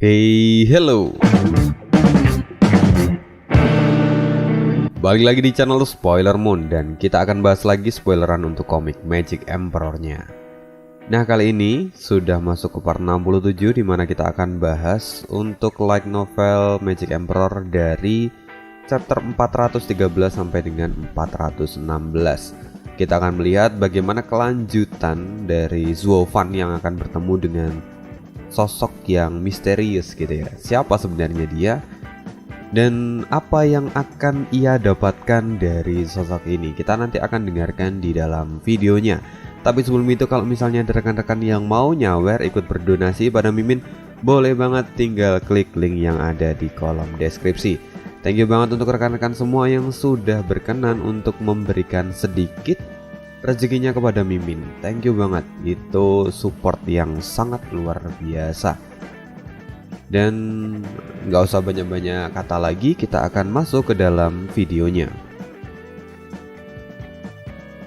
Hey, hello. Balik lagi di channel Spoiler Moon dan kita akan bahas lagi spoileran untuk komik Magic Emperor-nya. Nah, kali ini sudah masuk ke part 67 di mana kita akan bahas untuk light novel Magic Emperor dari chapter 413 sampai dengan 416. Kita akan melihat bagaimana kelanjutan dari Zuo Fan yang akan bertemu dengan sosok yang misterius gitu ya. Siapa sebenarnya dia? Dan apa yang akan ia dapatkan dari sosok ini, kita nanti akan dengarkan di dalam videonya. Tapi sebelum itu, kalau misalnya ada rekan-rekan yang mau nyawer ikut berdonasi pada Mimin, boleh banget tinggal klik link yang ada di kolom deskripsi. Thank you banget untuk rekan-rekan semua yang sudah berkenan untuk memberikan sedikit rezekinya kepada Mimin. Thank you banget, itu support yang sangat luar biasa. Dan nggak usah banyak-banyak kata lagi, kita akan masuk ke dalam videonya.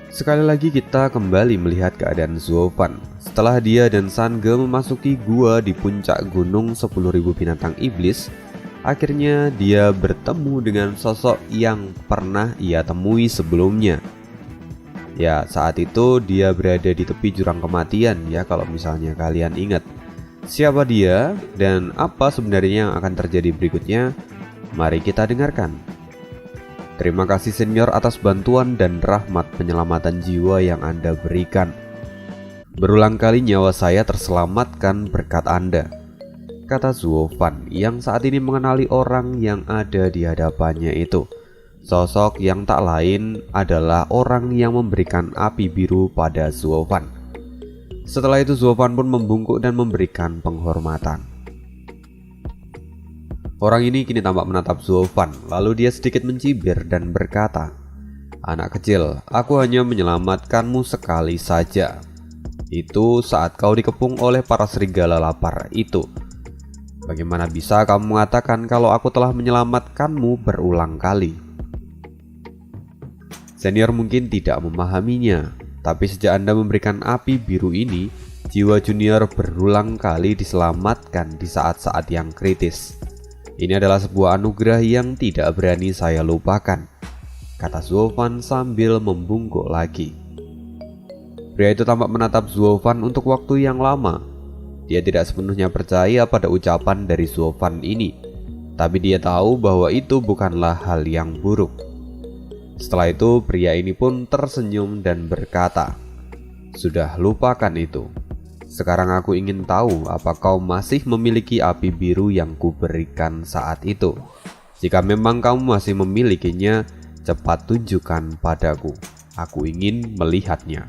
Sekali lagi kita kembali melihat keadaan Zuo Fan. Setelah dia dan Sange memasuki gua di puncak gunung 10.000 binatang iblis, akhirnya dia bertemu dengan sosok yang pernah ia temui sebelumnya. Ya, saat itu dia berada di tepi jurang kematian ya, kalau misalnya kalian ingat. Siapa dia dan apa sebenarnya yang akan terjadi berikutnya? Mari kita dengarkan. Terima kasih senior atas bantuan dan rahmat penyelamatan jiwa yang Anda berikan. Berulang kali nyawa saya terselamatkan berkat Anda, kata Zuo Fan yang saat ini mengenali orang yang ada di hadapannya itu. Sosok yang tak lain adalah orang yang memberikan api biru pada Zuo Fan. Setelah itu Zuo Fan pun membungkuk dan memberikan penghormatan. Orang ini kini tampak menatap Zuo Fan, lalu dia sedikit mencibir dan berkata, "Anak kecil, aku hanya menyelamatkanmu sekali saja. Itu saat kau dikepung oleh para serigala lapar itu. Bagaimana bisa kamu mengatakan kalau aku telah menyelamatkanmu berulang kali?" Senior mungkin tidak memahaminya, tapi sejak Anda memberikan api biru ini, jiwa junior berulang kali diselamatkan di saat-saat yang kritis. Ini adalah sebuah anugerah yang tidak berani saya lupakan, kata Zuo Fan sambil membungkuk lagi. Pria itu tampak menatap Zuo Fan untuk waktu yang lama. Dia tidak sepenuhnya percaya pada ucapan dari Zuo Fan ini, tapi dia tahu bahwa itu bukanlah hal yang buruk. Setelah itu pria ini pun tersenyum dan berkata, "Sudah lupakan itu. Sekarang aku ingin tahu apa kau masih memiliki api biru yang kuberikan saat itu. Jika memang kamu masih memilikinya, cepat tunjukkan padaku. Aku ingin melihatnya."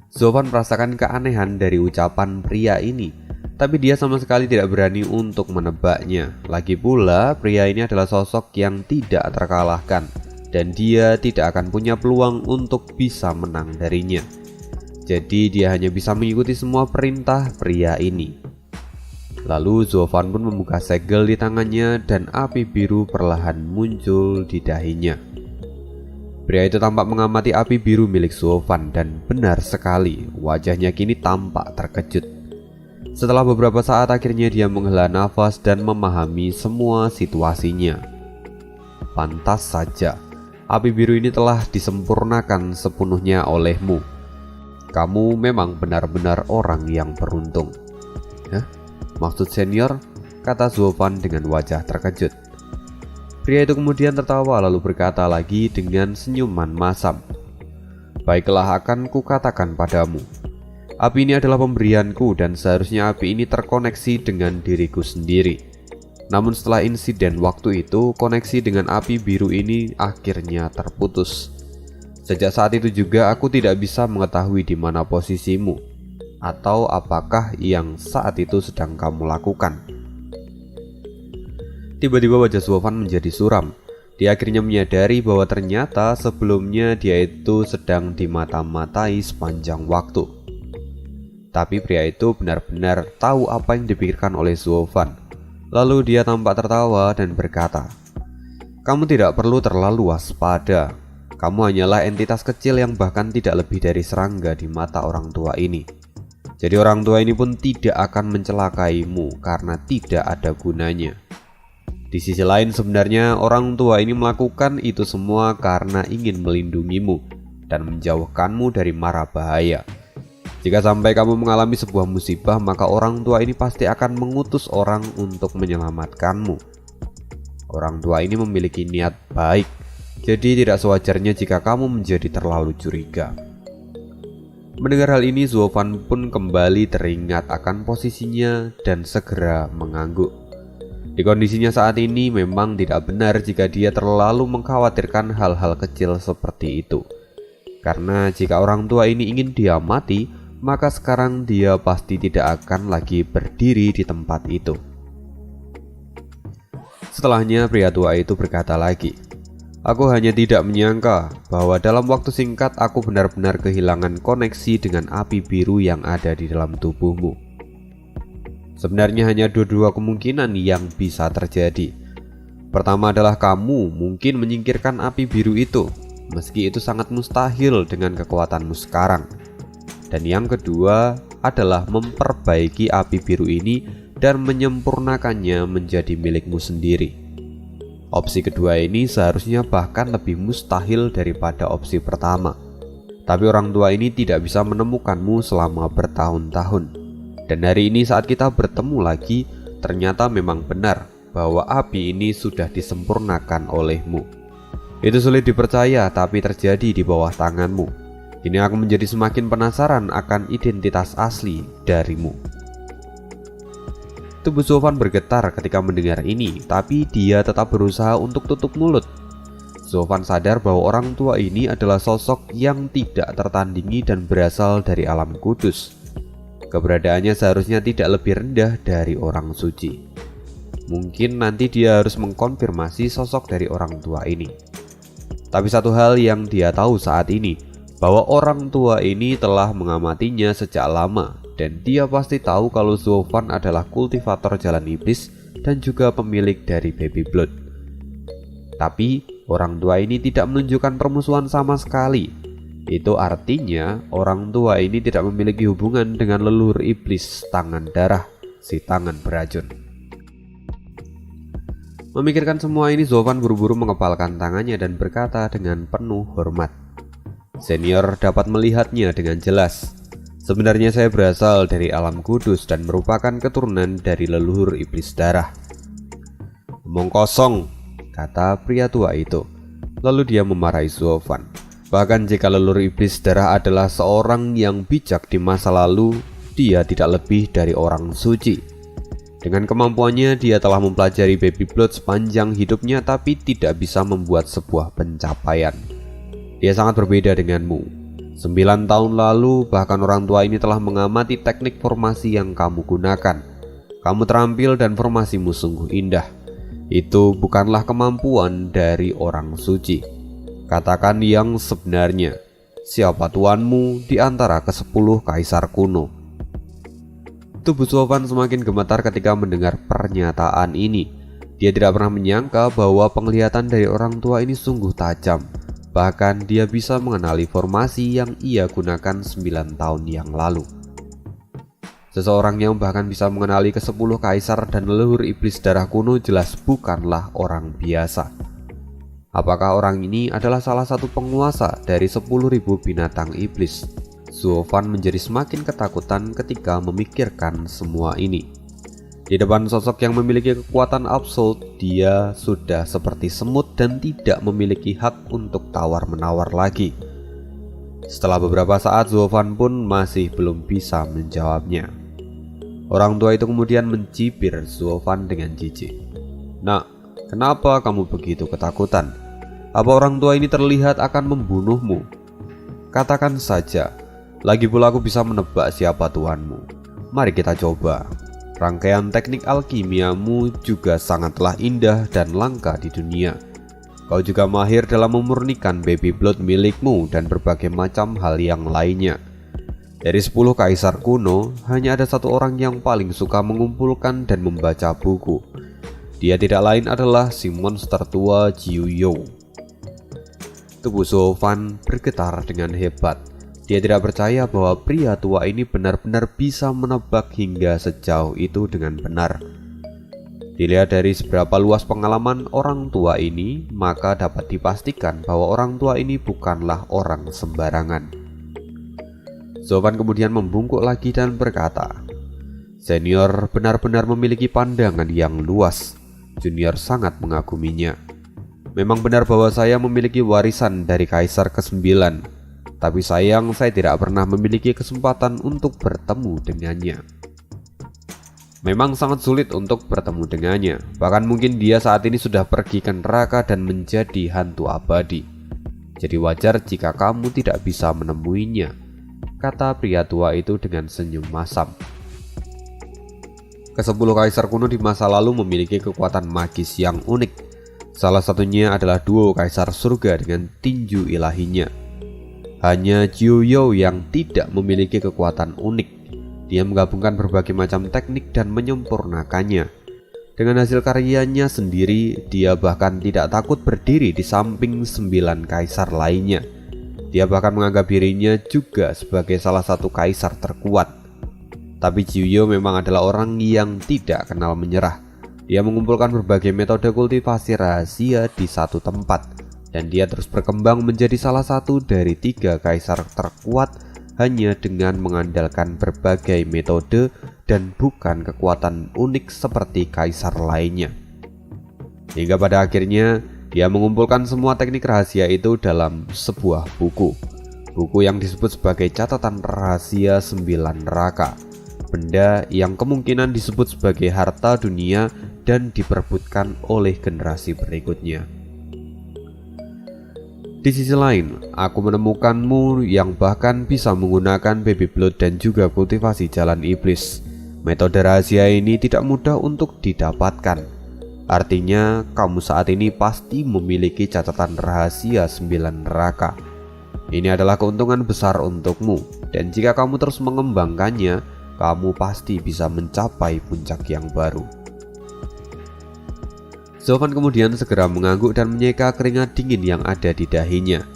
Zuo Fan merasakan keanehan dari ucapan pria ini, tapi dia sama sekali tidak berani untuk menebaknya. Lagi pula, pria ini adalah sosok yang tidak terkalahkan, dan dia tidak akan punya peluang untuk bisa menang darinya. Jadi dia hanya bisa mengikuti semua perintah pria ini. Lalu Zuo Fan pun membuka segel di tangannya dan api biru perlahan muncul di dahinya. Pria itu tampak mengamati api biru milik Zuo Fan dan benar sekali, wajahnya kini tampak terkejut. Setelah beberapa saat akhirnya dia menghela nafas dan memahami semua situasinya. Pantas saja, api biru ini telah disempurnakan sepenuhnya olehmu. Kamu memang benar-benar orang yang beruntung. Hah? Maksud senior? Kata Zuo Fan dengan wajah terkejut. Pria itu kemudian tertawa lalu berkata lagi dengan senyuman masam, "Baiklah, akan kukatakan padamu. Api ini adalah pemberianku dan seharusnya api ini terkoneksi dengan diriku sendiri. Namun setelah insiden waktu itu, koneksi dengan api biru ini akhirnya terputus. Sejak saat itu juga aku tidak bisa mengetahui di mana posisimu atau apakah yang saat itu sedang kamu lakukan." Tiba-tiba wajah Zuo Fan menjadi suram. Dia akhirnya menyadari bahwa ternyata sebelumnya dia itu sedang dimata-matai sepanjang waktu. Tapi pria itu benar-benar tahu apa yang dipikirkan oleh Zuo Fan. Lalu dia tampak tertawa dan berkata, "Kamu tidak perlu terlalu waspada. Kamu hanyalah entitas kecil yang bahkan tidak lebih dari serangga di mata orang tua ini. Jadi orang tua ini pun tidak akan mencelakaimu karena tidak ada gunanya. Di sisi lain sebenarnya orang tua ini melakukan itu semua karena ingin melindungimu dan menjauhkanmu dari mara bahaya. Jika sampai kamu mengalami sebuah musibah, maka orang tua ini pasti akan mengutus orang untuk menyelamatkanmu. Orang tua ini memiliki niat baik, jadi tidak sewajarnya jika kamu menjadi terlalu curiga. Mendengar hal ini, Zofan pun kembali teringat akan posisinya dan segera mengangguk. Di kondisinya saat ini memang tidak benar jika dia terlalu mengkhawatirkan hal-hal kecil seperti itu. Karena jika orang tua ini ingin dia mati, maka sekarang dia pasti tidak akan lagi berdiri di tempat itu. Setelahnya pria tua itu berkata lagi, "Aku hanya tidak menyangka bahwa dalam waktu singkat aku benar-benar kehilangan koneksi dengan api biru yang ada di dalam tubuhmu. Sebenarnya hanya dua kemungkinan yang bisa terjadi. Pertama adalah kamu mungkin menyingkirkan api biru itu, meski itu sangat mustahil dengan kekuatanmu sekarang. Dan yang kedua adalah memperbaiki api biru ini dan menyempurnakannya menjadi milikmu sendiri. Opsi kedua ini seharusnya bahkan lebih mustahil daripada opsi pertama. Tapi orang tua ini tidak bisa menemukanmu selama bertahun-tahun. Dan hari ini saat kita bertemu lagi, ternyata memang benar bahwa api ini sudah disempurnakan olehmu. Itu sulit dipercaya, tapi terjadi di bawah tanganmu. Kini aku menjadi semakin penasaran akan identitas asli darimu." Tubuh Zofan bergetar ketika mendengar ini, tapi dia tetap berusaha untuk tutup mulut. Zofan sadar bahwa orang tua ini adalah sosok yang tidak tertandingi dan berasal dari alam kudus. Keberadaannya seharusnya tidak lebih rendah dari orang suci. Mungkin nanti dia harus mengkonfirmasi sosok dari orang tua ini. Tapi satu hal yang dia tahu saat ini, bahwa orang tua ini telah mengamatinya sejak lama. Dan dia pasti tahu kalau Zofan adalah kultivator jalan iblis dan juga pemilik dari Baby Blood. Tapi orang tua ini tidak menunjukkan permusuhan sama sekali. Itu artinya orang tua ini tidak memiliki hubungan dengan leluhur iblis tangan darah, si tangan beracun. Memikirkan semua ini, Zofan buru-buru mengepalkan tangannya dan berkata dengan penuh hormat, "Senior dapat melihatnya dengan jelas. Sebenarnya saya berasal dari alam kudus dan merupakan keturunan dari leluhur iblis darah." "Omong kosong," kata pria tua itu. Lalu dia memarahi Zofan. Bahkan jika leluhur iblis darah adalah seorang yang bijak di masa lalu, dia tidak lebih dari orang suci. Dengan kemampuannya, dia telah mempelajari Baby Blood sepanjang hidupnya, tapi tidak bisa membuat sebuah pencapaian. Dia sangat berbeda denganmu. 9 tahun lalu, bahkan orang tua ini telah mengamati teknik formasi yang kamu gunakan. Kamu terampil dan formasimu sungguh indah. Itu bukanlah kemampuan dari orang suci. Katakan yang sebenarnya. Siapa tuanmu di antara ke-10 kaisar kuno?" Tubuh Zofan semakin gemetar ketika mendengar pernyataan ini. Dia tidak pernah menyangka bahwa penglihatan dari orang tua ini sungguh tajam. Bahkan dia bisa mengenali formasi yang ia gunakan 9 tahun yang lalu. Seseorang yang bahkan bisa mengenali ke-10 kaisar dan leluhur iblis darah kuno jelas bukanlah orang biasa. Apakah orang ini adalah salah satu penguasa dari 10.000 binatang iblis? Zofan menjadi semakin ketakutan ketika memikirkan semua ini. Di depan sosok yang memiliki kekuatan absolut, dia sudah seperti semut dan tidak memiliki hak untuk tawar-menawar lagi. Setelah beberapa saat, Zofan pun masih belum bisa menjawabnya. Orang tua itu kemudian mencibir Zofan dengan jijik. "Nak, kenapa kamu begitu ketakutan? Apa orang tua ini terlihat akan membunuhmu? Katakan saja, lagi pula aku bisa menebak siapa tuanmu. Mari kita coba. Rangkaian teknik alkimiamu juga sangatlah indah dan langka di dunia. Kau juga mahir dalam memurnikan Baby Blood milikmu dan berbagai macam hal yang lainnya. Dari 10 kaisar kuno, hanya ada satu orang yang paling suka mengumpulkan dan membaca buku. Dia tidak lain adalah si monster tua Jiu Yo." Tubuh Zofan bergetar dengan hebat. Dia tidak percaya bahwa pria tua ini benar-benar bisa menebak hingga sejauh itu dengan benar. Dilihat dari seberapa luas pengalaman orang tua ini, maka dapat dipastikan bahwa orang tua ini bukanlah orang sembarangan. Zovan kemudian membungkuk lagi dan berkata, "Senior benar-benar memiliki pandangan yang luas. Junior sangat mengaguminya. Memang benar bahwa saya memiliki warisan dari Kaisar ke-9, tapi sayang saya tidak pernah memiliki kesempatan untuk bertemu dengannya. Memang sangat sulit untuk bertemu dengannya. Bahkan mungkin dia saat ini sudah pergi ke neraka dan menjadi hantu abadi. Jadi wajar jika kamu tidak bisa menemuinya," kata pria tua itu dengan senyum masam. Ke-10 kaisar kuno di masa lalu memiliki kekuatan magis yang unik. Salah satunya adalah duo kaisar surga dengan tinju ilahinya. Hanya Jiu Yo yang tidak memiliki kekuatan unik. Dia menggabungkan berbagai macam teknik dan menyempurnakannya. Dengan hasil karyanya sendiri, dia bahkan tidak takut berdiri di samping 9 kaisar lainnya. Dia bahkan menganggap dirinya juga sebagai salah satu kaisar terkuat. Tapi Jiu Yo memang adalah orang yang tidak kenal menyerah. Dia mengumpulkan berbagai metode kultivasi rahasia di satu tempat, dan dia terus berkembang menjadi salah satu dari 3 kaisar terkuat hanya dengan mengandalkan berbagai metode dan bukan kekuatan unik seperti kaisar lainnya. Hingga pada akhirnya dia mengumpulkan semua teknik rahasia itu dalam sebuah buku. Buku yang disebut sebagai catatan rahasia 9 neraka. Benda yang kemungkinan disebut sebagai harta dunia dan diperebutkan oleh generasi berikutnya. Di sisi lain, aku menemukanmu yang bahkan bisa menggunakan baby blood dan juga kultivasi jalan iblis. Metode rahasia ini tidak mudah untuk didapatkan. Artinya, kamu saat ini pasti memiliki catatan rahasia 9 neraka. Ini adalah keuntungan besar untukmu, dan jika kamu terus mengembangkannya, kamu pasti bisa mencapai puncak yang baru. Zovan kemudian segera mengangguk dan menyeka keringat dingin yang ada di dahinya.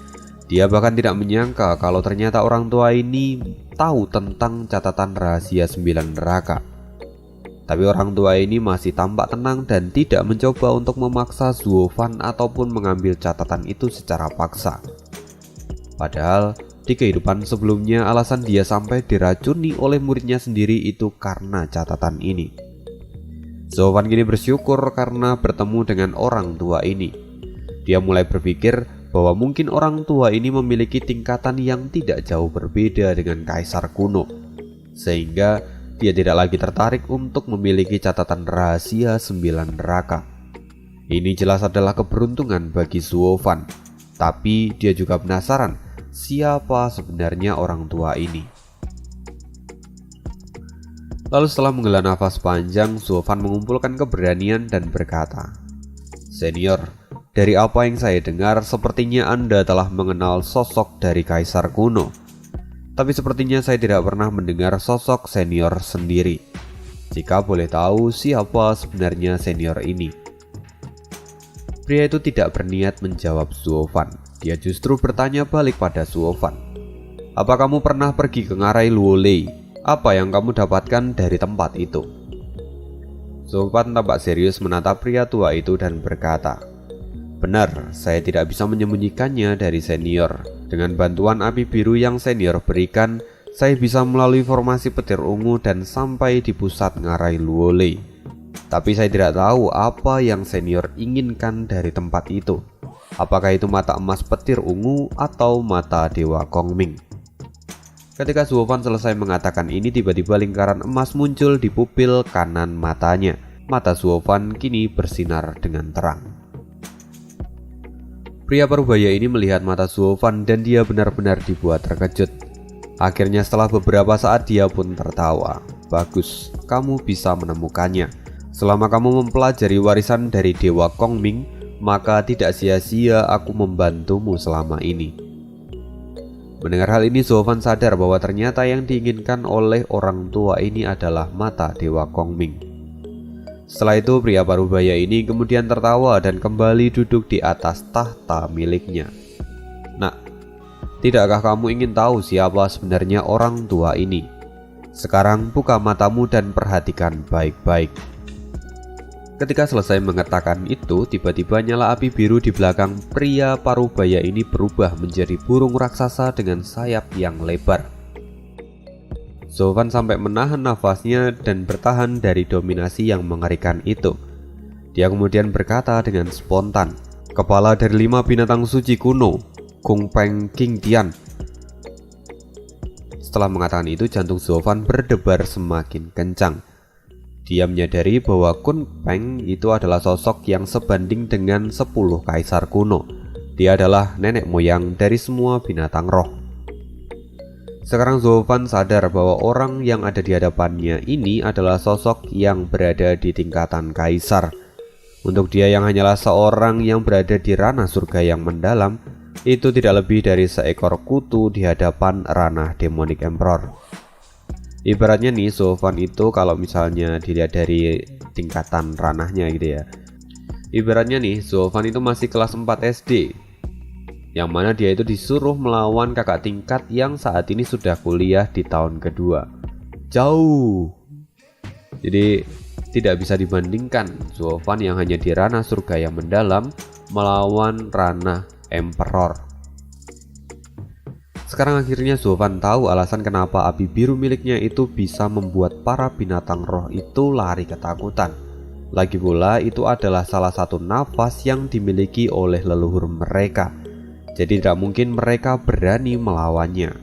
Dia bahkan tidak menyangka kalau ternyata orang tua ini tahu tentang catatan rahasia 9 neraka. Tapi orang tua ini masih tampak tenang dan tidak mencoba untuk memaksa Zovan ataupun mengambil catatan itu secara paksa. Padahal di kehidupan sebelumnya alasan dia sampai diracuni oleh muridnya sendiri itu karena catatan ini. Zovan kini bersyukur karena bertemu dengan orang tua ini. Dia mulai berpikir bahwa mungkin orang tua ini memiliki tingkatan yang tidak jauh berbeda dengan kaisar kuno, sehingga dia tidak lagi tertarik untuk memiliki catatan rahasia 9 neraka. Ini jelas adalah keberuntungan bagi Zovan, tapi dia juga penasaran siapa sebenarnya orang tua ini. Lalu setelah menghela nafas panjang, Zovan mengumpulkan keberanian dan berkata, "Senior, dari apa yang saya dengar, sepertinya Anda telah mengenal sosok dari kaisar kuno. Tapi sepertinya saya tidak pernah mendengar sosok senior sendiri. Jika boleh tahu, siapa sebenarnya senior ini?" Pria itu tidak berniat menjawab Zovan. Dia justru bertanya balik pada Zovan, "Apa kamu pernah pergi ke ngarai Luolei? Apa yang kamu dapatkan dari tempat itu?" Zovan tampak serius menatap pria tua itu dan berkata, "Benar, saya tidak bisa menyembunyikannya dari senior. Dengan bantuan api biru yang senior berikan, saya bisa melalui formasi petir ungu dan sampai di pusat ngarai Luolei. Tapi saya tidak tahu apa yang senior inginkan dari tempat itu. Apakah itu mata emas petir ungu atau mata dewa Kongming?" Ketika Zovan selesai mengatakan ini, tiba-tiba lingkaran emas muncul di pupil kanan matanya. Mata Zovan kini bersinar dengan terang. Pria parubaya ini melihat mata Zovan dan dia benar-benar dibuat terkejut. Akhirnya setelah beberapa saat dia pun tertawa. "Bagus, kamu bisa menemukannya. Selama kamu mempelajari warisan dari Dewa Kongming, maka tidak sia-sia aku membantumu selama ini." Mendengar hal ini, Zovan sadar bahwa ternyata yang diinginkan oleh orang tua ini adalah mata Dewa Kongming. Setelah itu, pria parubaya ini kemudian tertawa dan kembali duduk di atas tahta miliknya. "Nak, Tidakkah kamu ingin tahu siapa sebenarnya orang tua ini? Sekarang buka matamu dan perhatikan baik-baik." Ketika selesai mengatakan itu, tiba-tiba nyala api biru di belakang pria parubaya ini berubah menjadi burung raksasa dengan sayap yang lebar. Zovan sampai menahan nafasnya dan bertahan dari dominasi yang mengerikan itu. Dia kemudian berkata dengan spontan, "Kepala dari 5 binatang suci kuno, Kunpeng King Tian." Setelah mengatakan itu, jantung Zovan berdebar semakin kencang. Dia menyadari bahwa Kunpeng itu adalah sosok yang sebanding dengan 10 kaisar kuno. Dia adalah nenek moyang dari semua binatang roh. Sekarang Zovan sadar bahwa orang yang ada di hadapannya ini adalah sosok yang berada di tingkatan kaisar. Untuk dia yang hanyalah seorang yang berada di ranah surga yang mendalam, itu tidak lebih dari seekor kutu di hadapan ranah Demonic Emperor. Ibaratnya nih, Zovan itu kalau misalnya dilihat dari tingkatan ranahnya gitu ya. Ibaratnya nih, Zovan itu masih kelas 4 SD, yang mana dia itu disuruh melawan kakak tingkat yang saat ini sudah kuliah di tahun kedua. Jauh. Jadi tidak bisa dibandingkan Zovan yang hanya di ranah surga yang mendalam melawan ranah Emperor. Sekarang akhirnya Zovan tahu alasan kenapa api biru miliknya itu bisa membuat para binatang roh itu lari ketakutan. Lagi pula itu adalah salah satu nafas yang dimiliki oleh leluhur mereka. Jadi tidak mungkin mereka berani melawannya.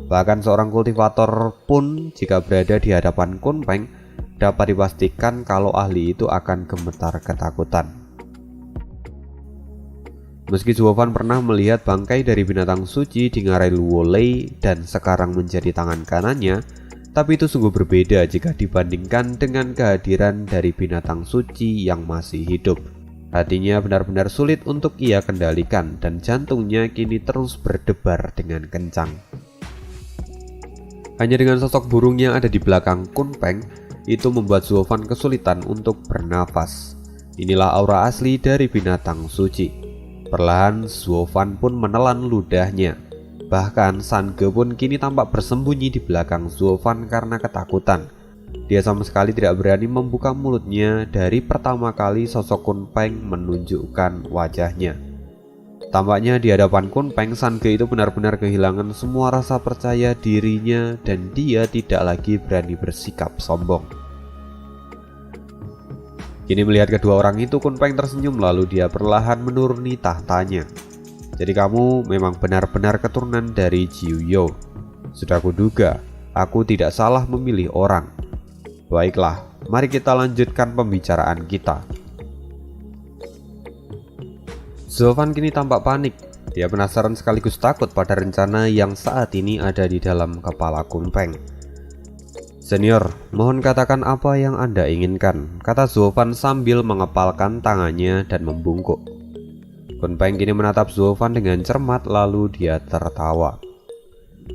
Bahkan seorang kultivator pun jika berada di hadapan Kunpeng, dapat dipastikan kalau ahli itu akan gemetar ketakutan. Meski Zovan pernah melihat bangkai dari binatang suci di ngarai Luolei dan sekarang menjadi tangan kanannya, tapi itu sungguh berbeda jika dibandingkan dengan kehadiran dari binatang suci yang masih hidup. Hatinya benar-benar sulit untuk ia kendalikan dan jantungnya kini terus berdebar dengan kencang. Hanya dengan sosok burung yang ada di belakang Kunpeng, itu membuat Zovan kesulitan untuk bernafas. Inilah aura asli dari binatang suci. Perlahan Zovan pun menelan ludahnya. Bahkan Sange pun kini tampak bersembunyi di belakang Zovan karena ketakutan. Dia sama sekali tidak berani membuka mulutnya dari pertama kali sosok Kunpeng menunjukkan wajahnya. Tampaknya di hadapan Kunpeng, Sange itu benar-benar kehilangan semua rasa percaya dirinya dan dia tidak lagi berani bersikap sombong. Kini melihat kedua orang itu, Kunpeng tersenyum lalu dia perlahan menuruni tahtanya. "Jadi kamu memang benar-benar keturunan dari Jiuyo. Sudah kuduga, aku tidak salah memilih orang. Baiklah, mari kita lanjutkan pembicaraan kita." Zovan kini tampak panik. Dia penasaran sekaligus takut pada rencana yang saat ini ada di dalam kepala Kunpeng. "Senior, mohon katakan apa yang Anda inginkan," kata Zovan sambil mengepalkan tangannya dan membungkuk. Kunpeng kini menatap Zovan dengan cermat lalu dia tertawa.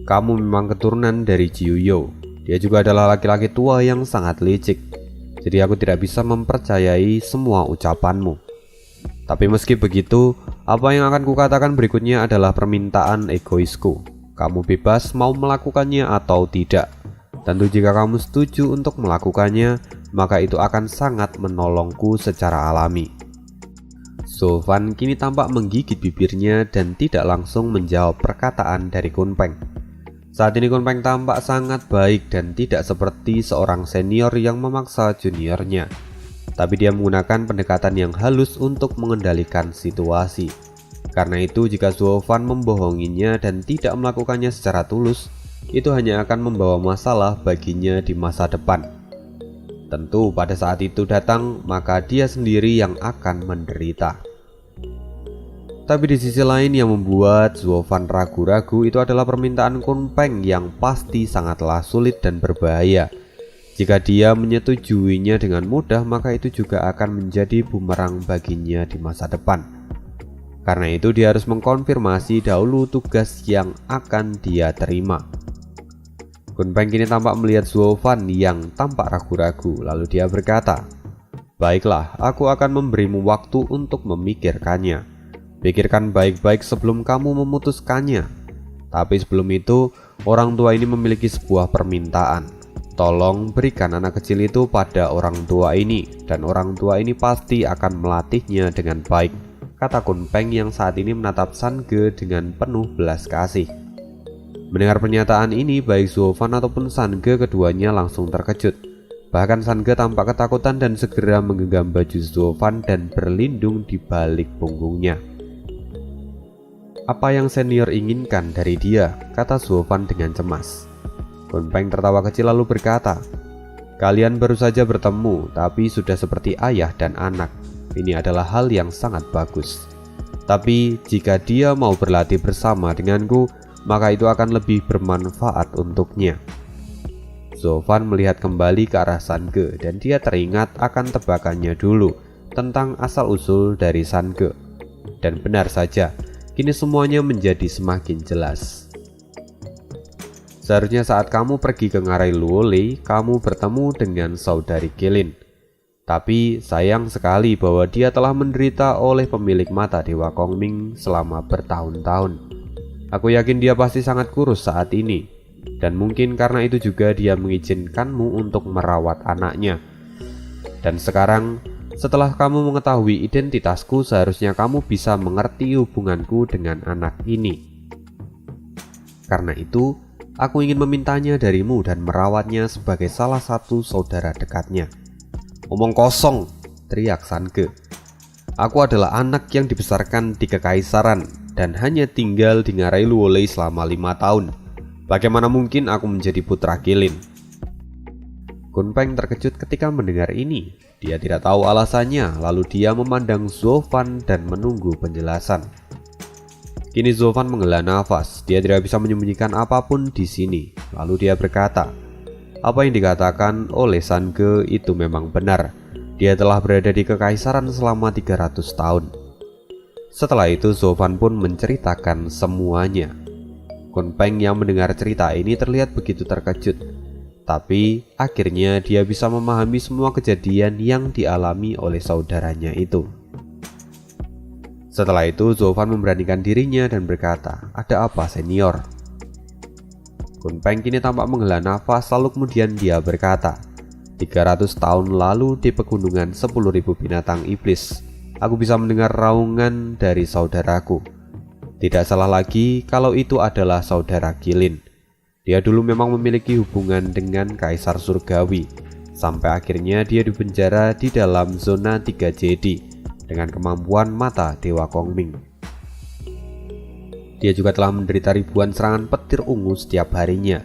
"Kamu memang keturunan dari Jiuyo. Dia juga adalah laki-laki tua yang sangat licik. Jadi aku tidak bisa mempercayai semua ucapanmu. Tapi meski begitu, apa yang akan kukatakan berikutnya adalah permintaan egoisku. Kamu bebas mau melakukannya atau tidak. Tentu jika kamu setuju untuk melakukannya, maka itu akan sangat menolongku secara alami." Zovan kini tampak menggigit bibirnya dan tidak langsung menjawab perkataan dari Kunpeng. Saat ini Kunpeng tampak sangat baik dan tidak seperti seorang senior yang memaksa juniornya. Tapi dia menggunakan pendekatan yang halus untuk mengendalikan situasi. Karena itu jika Zovan membohonginya dan tidak melakukannya secara tulus, itu hanya akan membawa masalah baginya di masa depan. Tentu pada saat itu datang, maka dia sendiri yang akan menderita. Tapi di sisi lain yang membuat Zovan ragu-ragu itu adalah permintaan Kunpeng yang pasti sangatlah sulit dan berbahaya. Jika dia menyetujuinya dengan mudah, maka itu juga akan menjadi bumerang baginya di masa depan. Karena itu dia harus mengkonfirmasi dahulu tugas yang akan dia terima. Kunpeng kini tampak melihat Zovan yang tampak ragu-ragu, lalu dia berkata, "Baiklah, aku akan memberimu waktu untuk memikirkannya. Pikirkan baik-baik sebelum kamu memutuskannya. Tapi sebelum itu, orang tua ini memiliki sebuah permintaan. Tolong berikan anak kecil itu pada orang tua ini, dan orang tua ini pasti akan melatihnya dengan baik, kata Kun Peng yang saat ini menatap San Ge dengan penuh belas kasih. Mendengar pernyataan ini, baik Zuo Fan ataupun San Ge keduanya langsung terkejut. Bahkan San Ge tampak ketakutan dan segera menggenggam baju Zuo Fan dan berlindung di balik punggungnya. Apa yang senior inginkan dari dia, kata Zuo Fan dengan cemas. Kun Peng tertawa kecil lalu berkata, kalian baru saja bertemu, tapi sudah seperti ayah dan anak. Ini adalah hal yang sangat bagus. Tapi jika dia mau berlatih bersama denganku, maka itu akan lebih bermanfaat untuknya. Zuo Fan melihat kembali ke arah San Ge dan dia teringat akan tebakannya dulu tentang asal-usul dari San Ge. Dan benar saja, kini semuanya menjadi semakin jelas. Seharusnya saat kamu pergi ke Ngarai Luolei, kamu bertemu dengan saudari Qilin. Tapi sayang sekali bahwa dia telah menderita oleh pemilik mata Dewa Kongming selama bertahun-tahun. Aku yakin dia pasti sangat kurus saat ini, dan mungkin karena itu juga dia mengizinkanmu untuk merawat anaknya. Dan sekarang, setelah kamu mengetahui identitasku, seharusnya kamu bisa mengerti hubunganku dengan anak ini. Karena itu, aku ingin memintanya darimu dan merawatnya sebagai salah satu saudara dekatnya. Omong kosong, teriak San Ge. Aku adalah anak yang dibesarkan di Kekaisaran dan hanya tinggal di Ngarai Luolei selama 5 tahun. Bagaimana mungkin aku menjadi putra Qilin? Kun Peng terkejut ketika mendengar ini. Dia tidak tahu alasannya, lalu dia memandang Zuo Fan dan menunggu penjelasan. Kini Zuo Fan menghela nafas, dia tidak bisa menyembunyikan apapun di sini. Lalu dia berkata, apa yang dikatakan oleh San Ge itu memang benar. Dia telah berada di Kekaisaran selama 300 tahun. Setelah itu Zuo Fan pun menceritakan semuanya. Kun Peng yang mendengar cerita ini terlihat begitu terkejut. Tapi akhirnya dia bisa memahami semua kejadian yang dialami oleh saudaranya itu. Setelah itu Zuo Fan memberanikan dirinya dan berkata, ada apa senior? Kun Peng kini tampak menghela nafas lalu kemudian dia berkata, 300 tahun lalu di pegunungan 10.000 binatang iblis, aku bisa mendengar raungan dari saudaraku. Tidak salah lagi kalau itu adalah saudara Qilin. Dia dulu memang memiliki hubungan dengan Kaisar Surgawi, sampai akhirnya dia dipenjara di dalam zona 3 Jedi dengan kemampuan mata Dewa Kongming. Dia juga telah menderita ribuan serangan petir ungu setiap harinya.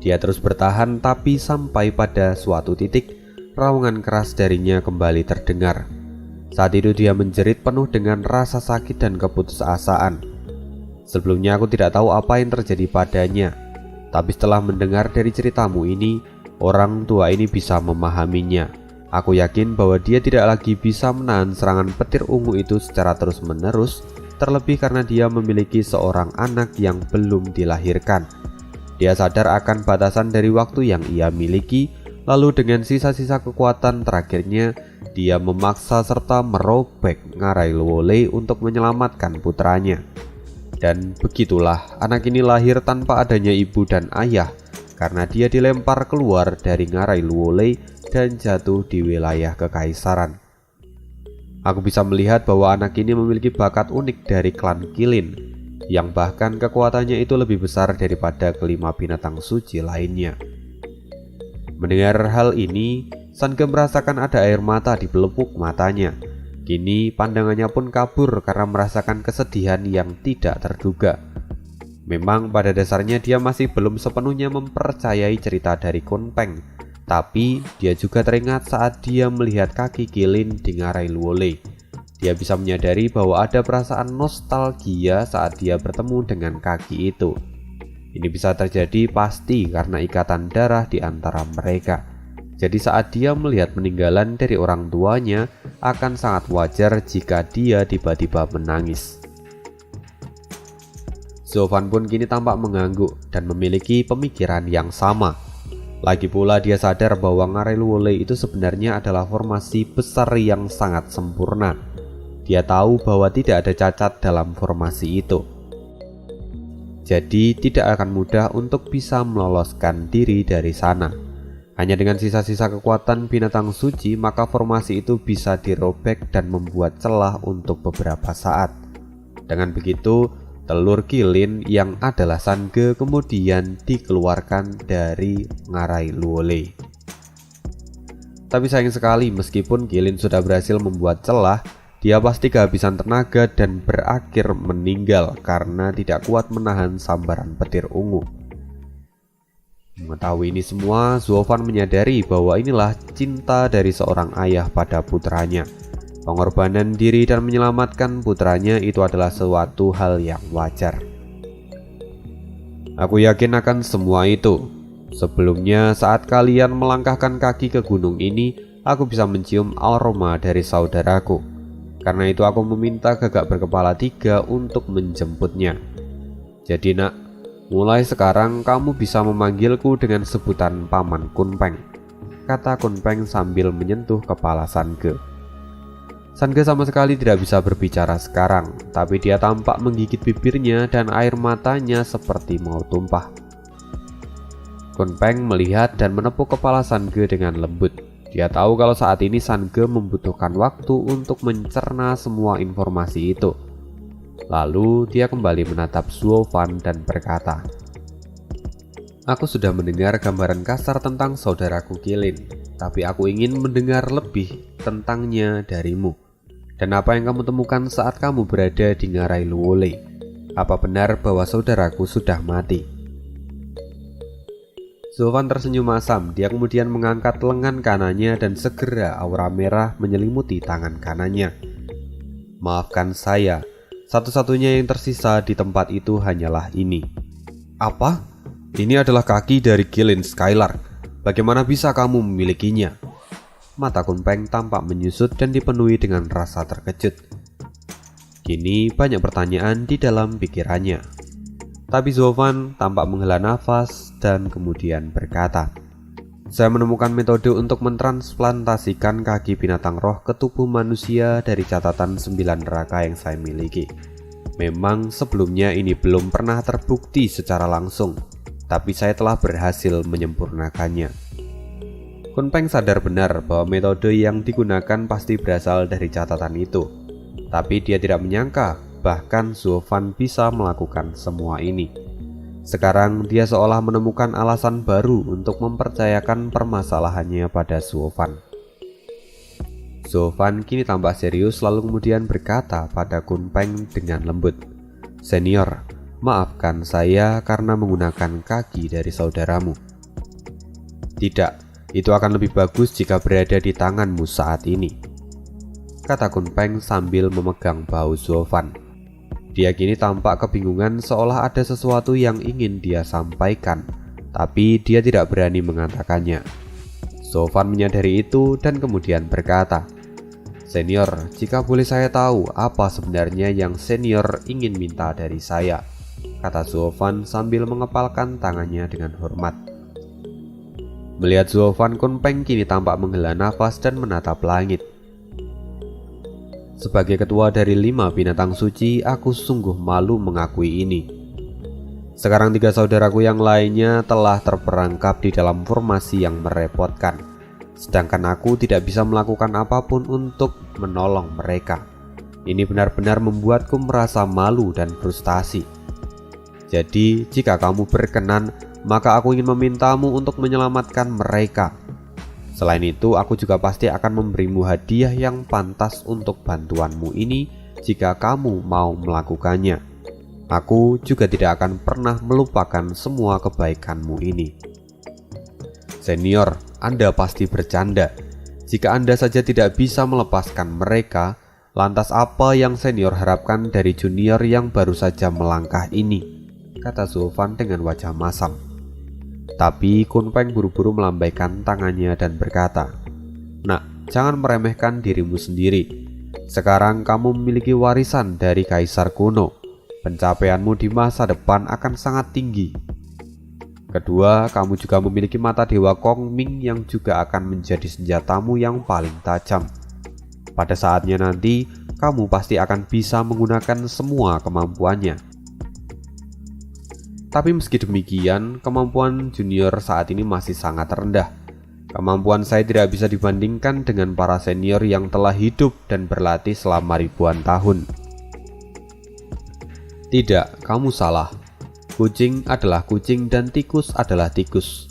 Dia terus bertahan, tapi sampai pada suatu titik raungan keras darinya kembali terdengar. Saat itu dia menjerit penuh dengan rasa sakit dan keputusasaan. Sebelumnya aku tidak tahu apa yang terjadi padanya, tapi setelah mendengar dari ceritamu ini, orang tua ini bisa memahaminya. Aku yakin bahwa dia tidak lagi bisa menahan serangan petir ungu itu secara terus-menerus, terlebih karena dia memiliki seorang anak yang belum dilahirkan. Dia sadar akan batasan dari waktu yang ia miliki, lalu dengan sisa-sisa kekuatan terakhirnya, dia memaksa serta merobek Ngarai Luolei untuk menyelamatkan putranya. Dan begitulah anak ini lahir tanpa adanya ibu dan ayah, karena dia dilempar keluar dari Ngarai Luolei dan jatuh di wilayah Kekaisaran. Aku bisa melihat bahwa anak ini memiliki bakat unik dari klan Qilin, yang bahkan kekuatannya itu lebih besar daripada kelima binatang suci lainnya. Mendengar hal ini, San Ge merasakan ada air mata di pelupuk matanya. Kini pandangannya pun kabur karena merasakan kesedihan yang tidak terduga. Memang pada dasarnya dia masih belum sepenuhnya mempercayai cerita dari Kun Peng, tapi dia juga teringat saat dia melihat kaki Qilin di Ngarai Luolei. Dia bisa menyadari bahwa ada perasaan nostalgia saat dia bertemu dengan kaki itu. Ini bisa terjadi pasti karena ikatan darah di antara mereka. Jadi saat dia melihat peninggalan dari orang tuanya, akan sangat wajar jika dia tiba-tiba menangis. Zuo Fan pun kini tampak mengangguk dan memiliki pemikiran yang sama. Lagi pula dia sadar bahwa Ngarai Luolei itu sebenarnya adalah formasi besar yang sangat sempurna. Dia tahu bahwa tidak ada cacat dalam formasi itu. Jadi tidak akan mudah untuk bisa meloloskan diri dari sana. Hanya dengan sisa-sisa kekuatan binatang suci, maka formasi itu bisa dirobek dan membuat celah untuk beberapa saat. Dengan begitu, telur Qilin yang adalah Sange kemudian dikeluarkan dari ngarai Luole. Tapi sayang sekali, meskipun Qilin sudah berhasil membuat celah, dia pasti kehabisan tenaga dan berakhir meninggal karena tidak kuat menahan sambaran petir ungu. Mengetahui ini semua, Zuofan menyadari bahwa inilah cinta dari seorang ayah pada putranya. Pengorbanan diri dan menyelamatkan putranya itu adalah suatu hal yang wajar. Aku yakin akan semua itu. Sebelumnya, saat kalian melangkahkan kaki ke gunung ini, aku bisa mencium aroma dari saudaraku. Karena itu aku meminta Gagak berkepala 3 untuk menjemputnya. Jadi nak, mulai sekarang kamu bisa memanggilku dengan sebutan Paman Kunpeng, kata Kunpeng sambil menyentuh kepala Sange. Sange sama sekali tidak bisa berbicara sekarang, tapi dia tampak menggigit bibirnya dan air matanya seperti mau tumpah. Kunpeng melihat dan menepuk kepala Sange dengan lembut. Dia tahu kalau saat ini Sange membutuhkan waktu untuk mencerna semua informasi itu. Lalu dia kembali menatap Zuofan dan berkata, "Aku sudah mendengar gambaran kasar tentang saudaraku Qilin, tapi aku ingin mendengar lebih tentangnya darimu. Dan apa yang kamu temukan saat kamu berada di ngarai Luole? Apa benar bahwa saudaraku sudah mati?" Zuofan tersenyum asam. Dia kemudian mengangkat lengan kanannya dan segera aura merah menyelimuti tangan kanannya. "Maafkan saya. Satu-satunya yang tersisa di tempat itu hanyalah ini." "Apa? Ini adalah kaki dari Qilin Skylark. Bagaimana bisa kamu memilikinya?" Mata Kunpeng tampak menyusut dan dipenuhi dengan rasa terkejut. Kini banyak pertanyaan di dalam pikirannya. Tapi Zuofan tampak menghela nafas dan kemudian berkata, "Saya menemukan metode untuk mentransplantasikan kaki binatang roh ke tubuh manusia dari catatan 9 neraka yang saya miliki. Memang sebelumnya ini belum pernah terbukti secara langsung, tapi saya telah berhasil menyempurnakannya." Kunpeng sadar benar bahwa metode yang digunakan pasti berasal dari catatan itu. Tapi dia tidak menyangka bahkan Zuofan bisa melakukan semua ini. Sekarang dia seolah menemukan alasan baru untuk mempercayakan permasalahannya pada Zuofan. Zuofan kini tampak serius lalu kemudian berkata pada Kunpeng dengan lembut, "Senior, maafkan saya karena menggunakan kaki dari saudaramu." "Tidak, itu akan lebih bagus jika berada di tanganmu saat ini," kata Kunpeng sambil memegang bahu Zuofan. Dia kini tampak kebingungan seolah ada sesuatu yang ingin dia sampaikan, tapi dia tidak berani mengatakannya. Zuofan menyadari itu dan kemudian berkata, "Senior, jika boleh saya tahu apa sebenarnya yang senior ingin minta dari saya," kata Zuofan sambil mengepalkan tangannya dengan hormat. Melihat Zuofan, Kunpeng kini tampak menghela nafas dan menatap langit. "Sebagai ketua dari 5 binatang suci, aku sungguh malu mengakui ini. Sekarang 3 saudaraku yang lainnya telah terperangkap di dalam formasi yang merepotkan, sedangkan aku tidak bisa melakukan apapun untuk menolong mereka. Ini benar-benar membuatku merasa malu dan frustasi. Jadi, jika kamu berkenan, maka aku ingin memintamu untuk menyelamatkan mereka. Selain itu, aku juga pasti akan memberimu hadiah yang pantas untuk bantuanmu ini jika kamu mau melakukannya. Aku juga tidak akan pernah melupakan semua kebaikanmu ini." "Senior, Anda pasti bercanda. Jika Anda saja tidak bisa melepaskan mereka, lantas apa yang senior harapkan dari junior yang baru saja melangkah ini?" kata Zuofan dengan wajah masam. Tapi Kunpeng buru-buru melambaikan tangannya dan berkata, "Nak, jangan meremehkan dirimu sendiri. Sekarang kamu memiliki warisan dari Kaisar kuno. Pencapaianmu di masa depan akan sangat tinggi. Kedua, kamu juga memiliki mata Dewa Kongming yang juga akan menjadi senjatamu yang paling tajam. Pada saatnya nanti, kamu pasti akan bisa menggunakan semua kemampuannya." Tapi meski demikian, kemampuan junior saat ini masih sangat rendah. Kemampuan saya tidak bisa dibandingkan dengan para senior yang telah hidup dan berlatih selama ribuan tahun. Tidak, kamu salah. Kucing adalah kucing dan tikus adalah tikus.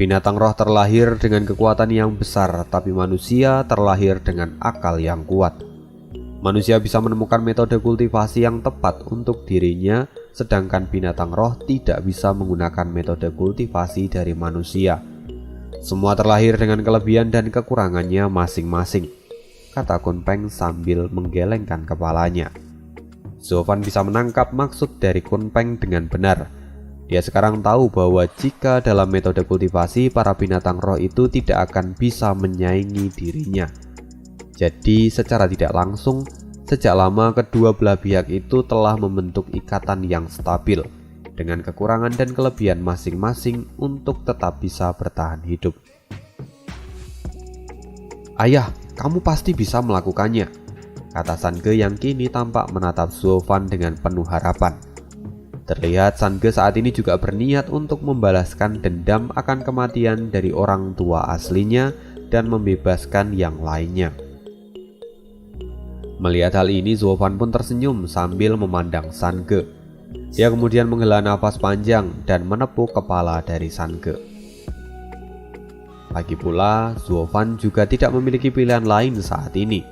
Binatang roh terlahir dengan kekuatan yang besar, tapi manusia terlahir dengan akal yang kuat. Manusia bisa menemukan metode kultivasi yang tepat untuk dirinya, sedangkan binatang roh tidak bisa menggunakan metode kultivasi dari manusia. Semua terlahir dengan kelebihan dan kekurangannya masing-masing, kata Kunpeng sambil menggelengkan kepalanya. Zhuo Fan bisa menangkap maksud dari Kunpeng dengan benar. Dia sekarang tahu bahwa jika dalam metode kultivasi, para binatang roh itu tidak akan bisa menyaingi dirinya. Jadi secara tidak langsung, sejak lama kedua belah pihak itu telah membentuk ikatan yang stabil dengan kekurangan dan kelebihan masing-masing untuk tetap bisa bertahan hidup. Ayah, kamu pasti bisa melakukannya, kata Sange yang kini tampak menatap Zhuo Fan dengan penuh harapan. Terlihat Sange saat ini juga berniat untuk membalaskan dendam akan kematian dari orang tua aslinya dan membebaskan yang lainnya. Melihat hal ini, Zhuo Fan pun tersenyum sambil memandang Sange. Dia kemudian menghela nafas panjang dan menepuk kepala dari Sange. Lagi pula, Zhuo Fan juga tidak memiliki pilihan lain saat ini.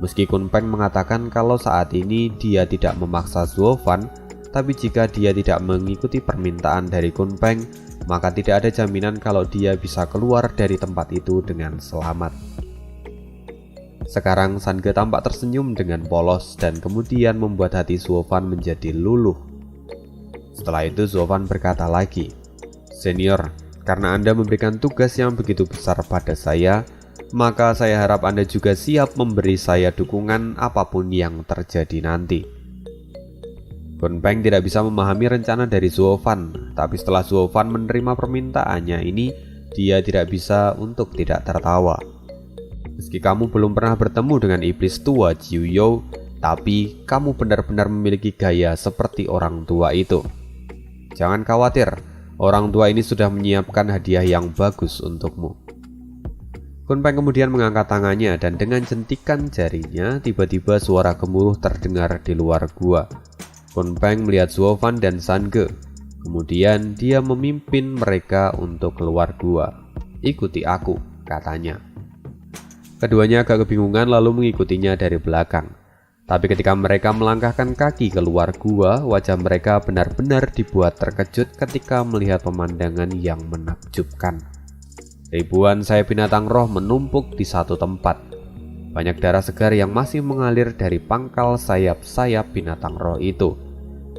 Meski Kunpeng mengatakan kalau saat ini dia tidak memaksa Zhuo Fan, tapi jika dia tidak mengikuti permintaan dari Kunpeng, maka tidak ada jaminan kalau dia bisa keluar dari tempat itu dengan selamat. Sekarang Sange tampak tersenyum dengan polos dan kemudian membuat hati Zhuo Fan menjadi luluh. Setelah itu Zhuo Fan berkata lagi, "Senior, karena Anda memberikan tugas yang begitu besar pada saya, maka saya harap Anda juga siap memberi saya dukungan apapun yang terjadi nanti." Kunpeng tidak bisa memahami rencana dari Zhuo Fan, tapi setelah Zhuo Fan menerima permintaannya ini, dia tidak bisa untuk tidak tertawa. Meski kamu belum pernah bertemu dengan iblis tua Jiu You, tapi kamu benar-benar memiliki gaya seperti orang tua itu. Jangan khawatir, orang tua ini sudah menyiapkan hadiah yang bagus untukmu. Kunpeng kemudian mengangkat tangannya dan dengan jentikan jarinya, tiba-tiba suara gemuruh terdengar di luar gua. Kunpeng melihat Zhuo Fan dan Sange. Kemudian dia memimpin mereka untuk keluar gua. "Ikuti aku," katanya. Keduanya agak kebingungan lalu mengikutinya dari belakang. Tapi ketika mereka melangkahkan kaki keluar gua, wajah mereka benar-benar dibuat terkejut ketika melihat pemandangan yang menakjubkan. Ribuan sayap binatang roh menumpuk di satu tempat. Banyak darah segar yang masih mengalir dari pangkal sayap-sayap binatang roh itu.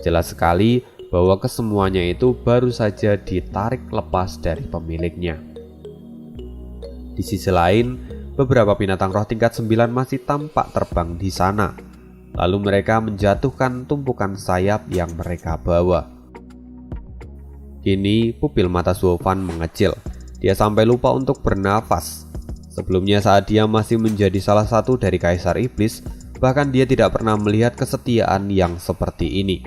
Jelas sekali bahwa kesemuanya itu baru saja ditarik lepas dari pemiliknya. Di sisi lain, beberapa binatang roh tingkat 9 masih tampak terbang di sana. Lalu mereka menjatuhkan tumpukan sayap yang mereka bawa. Kini pupil mata Zhuo Fan mengecil. Dia sampai lupa untuk bernafas. Sebelumnya saat dia masih menjadi salah satu dari Kaisar Iblis, bahkan dia tidak pernah melihat kesetiaan yang seperti ini.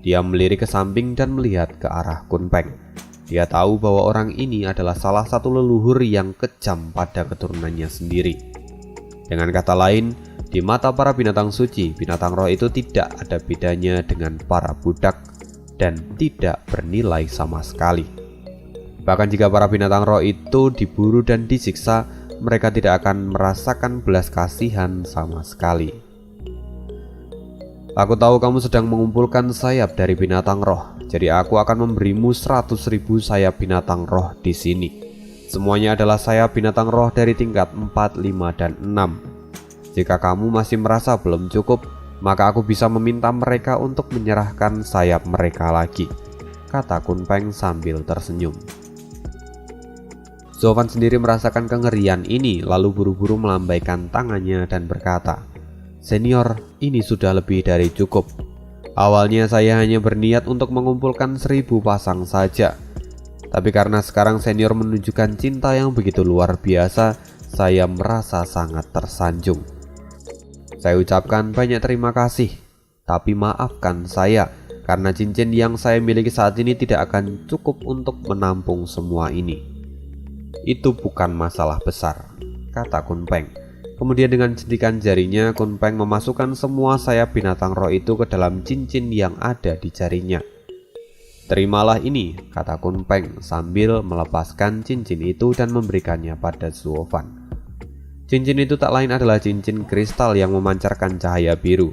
Dia melirik ke samping dan melihat ke arah Kunpeng. Dia tahu bahwa orang ini adalah salah satu leluhur yang kejam pada keturunannya sendiri. Dengan kata lain, di mata para binatang suci, binatang roh itu tidak ada bedanya dengan para budak dan tidak bernilai sama sekali. Bahkan jika para binatang roh itu diburu dan disiksa, mereka tidak akan merasakan belas kasihan sama sekali. "Aku tahu kamu sedang mengumpulkan sayap dari binatang roh, jadi aku akan memberimu 100.000 sayap binatang roh di sini. Semuanya adalah sayap binatang roh dari tingkat 4, 5, dan 6. Jika kamu masih merasa belum cukup, maka aku bisa meminta mereka untuk menyerahkan sayap mereka lagi," kata Kunpeng sambil tersenyum. Zhuo Fan sendiri merasakan kengerian ini, lalu buru-buru melambaikan tangannya dan berkata, "Senior, ini sudah lebih dari cukup. Awalnya saya hanya berniat untuk mengumpulkan 1000 pasang saja. Tapi karena sekarang senior menunjukkan cinta yang begitu luar biasa, saya merasa sangat tersanjung. Saya ucapkan banyak terima kasih, tapi maafkan saya karena cincin yang saya miliki saat ini tidak akan cukup untuk menampung semua ini. Itu bukan masalah besar, kata Kunpeng. Kemudian dengan jentikan jarinya, Kunpeng memasukkan semua sayap binatang roh itu ke dalam cincin yang ada di jarinya. Terimalah ini, kata Kunpeng sambil melepaskan cincin itu dan memberikannya pada Zuofan. Cincin itu tak lain adalah cincin kristal yang memancarkan cahaya biru.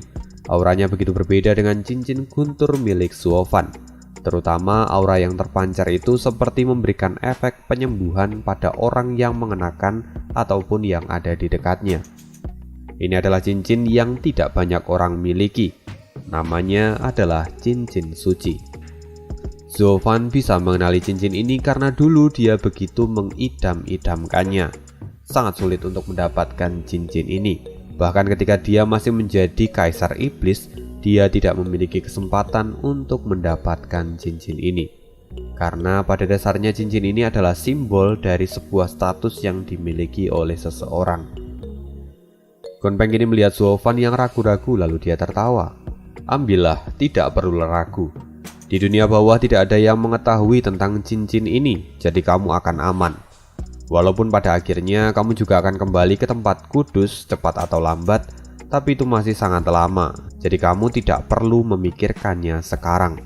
Auranya begitu berbeda dengan cincin guntur milik Zuofan. Terutama aura yang terpancar itu seperti memberikan efek penyembuhan pada orang yang mengenakan ataupun yang ada di dekatnya. Ini adalah cincin yang tidak banyak orang miliki. Namanya adalah cincin suci. Zuofan bisa mengenali cincin ini karena dulu dia begitu mengidam-idamkannya. Sangat sulit untuk mendapatkan cincin ini. Bahkan ketika dia masih menjadi kaisar iblis, dia tidak memiliki kesempatan untuk mendapatkan cincin ini. Karena pada dasarnya cincin ini adalah simbol dari sebuah status yang dimiliki oleh seseorang. Kunpeng ini melihat Zuofan yang ragu-ragu lalu dia tertawa. Ambillah, tidak perlu ragu. Di dunia bawah tidak ada yang mengetahui tentang cincin ini, jadi kamu akan aman. Walaupun pada akhirnya kamu juga akan kembali ke tempat kudus cepat atau lambat, tapi itu masih sangat lama, jadi kamu tidak perlu memikirkannya sekarang.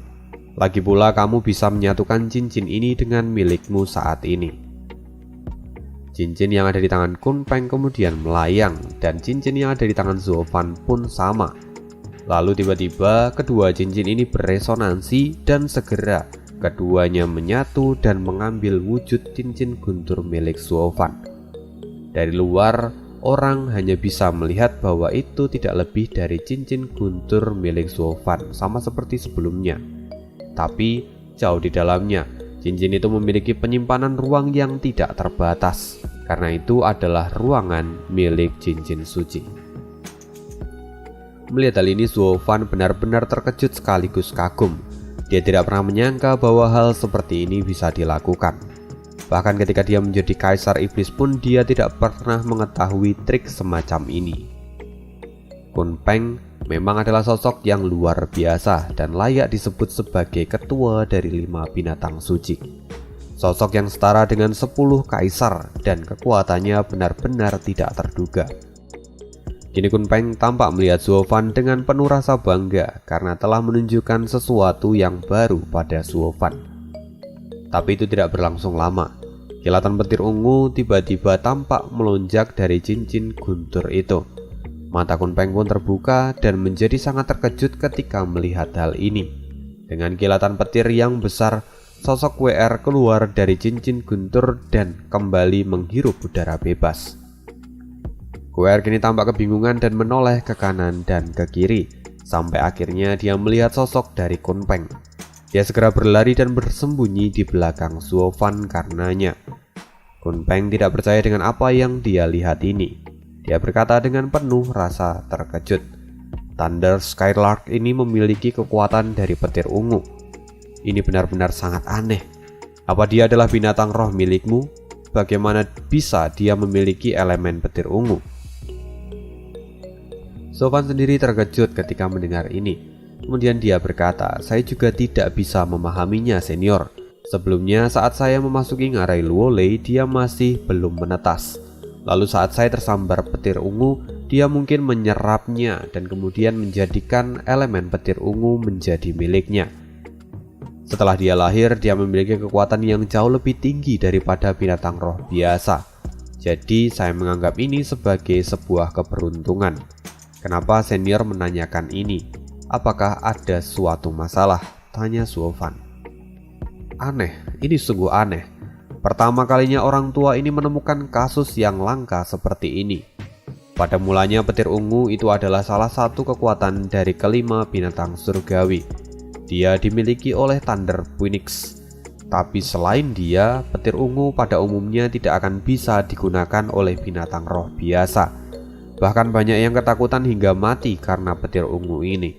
Lagi pula kamu bisa menyatukan cincin ini dengan milikmu saat ini. Cincin yang ada di tangan Kunpeng kemudian melayang, dan cincin yang ada di tangan Zuofan pun sama. Lalu tiba-tiba kedua cincin ini beresonansi dan segera keduanya menyatu dan mengambil wujud cincin guntur milik Zuofan. Dari luar, orang hanya bisa melihat bahwa itu tidak lebih dari cincin guntur milik Zuofan, sama seperti sebelumnya. Tapi jauh di dalamnya, cincin itu memiliki penyimpanan ruang yang tidak terbatas, karena itu adalah ruangan milik cincin suci. Melihat hal ini, Zuofan benar-benar terkejut sekaligus kagum. Dia tidak pernah menyangka bahwa hal seperti ini bisa dilakukan. Bahkan ketika dia menjadi kaisar iblis pun dia tidak pernah mengetahui trik semacam ini. Kunpeng memang adalah sosok yang luar biasa dan layak disebut sebagai ketua dari 5 binatang suci. Sosok yang setara dengan 10 kaisar dan kekuatannya benar-benar tidak terduga. Kini Kunpeng tampak melihat Zuofan dengan penuh rasa bangga karena telah menunjukkan sesuatu yang baru pada Zuofan. Tapi itu tidak berlangsung lama. Kilatan petir ungu tiba-tiba tampak melonjak dari cincin guntur itu. Mata Kunpeng pun terbuka dan menjadi sangat terkejut ketika melihat hal ini. Dengan kilatan petir yang besar, sosok WR keluar dari cincin guntur dan kembali menghirup udara bebas. WR kini tampak kebingungan dan menoleh ke kanan dan ke kiri, sampai akhirnya dia melihat sosok dari Kunpeng. Dia segera berlari dan bersembunyi di belakang Zuofan karenanya. Kunpeng tidak percaya dengan apa yang dia lihat ini. Dia berkata dengan penuh rasa terkejut, Thunder Skylark ini memiliki kekuatan dari petir ungu. Ini benar-benar sangat aneh. Apa dia adalah binatang roh milikmu? Bagaimana bisa dia memiliki elemen petir ungu? Zuofan sendiri terkejut ketika mendengar ini. Kemudian dia berkata, saya juga tidak bisa memahaminya, senior. Sebelumnya saat saya memasuki ngarai Luolei, dia masih belum menetas. Lalu saat saya tersambar petir ungu, dia mungkin menyerapnya dan kemudian menjadikan elemen petir ungu menjadi miliknya. Setelah dia lahir, dia memiliki kekuatan yang jauh lebih tinggi daripada binatang roh biasa. Jadi saya menganggap ini sebagai sebuah keberuntungan. Kenapa senior menanyakan ini? Apakah ada suatu masalah? Tanya Zuofan. Aneh, ini sungguh aneh. Pertama kalinya orang tua ini menemukan kasus yang langka seperti ini. Pada mulanya petir ungu itu adalah salah satu kekuatan dari kelima binatang surgawi. Dia dimiliki oleh Thunder Phoenix. Tapi selain dia, petir ungu pada umumnya tidak akan bisa digunakan oleh binatang roh biasa. Bahkan banyak yang ketakutan hingga mati karena petir ungu ini.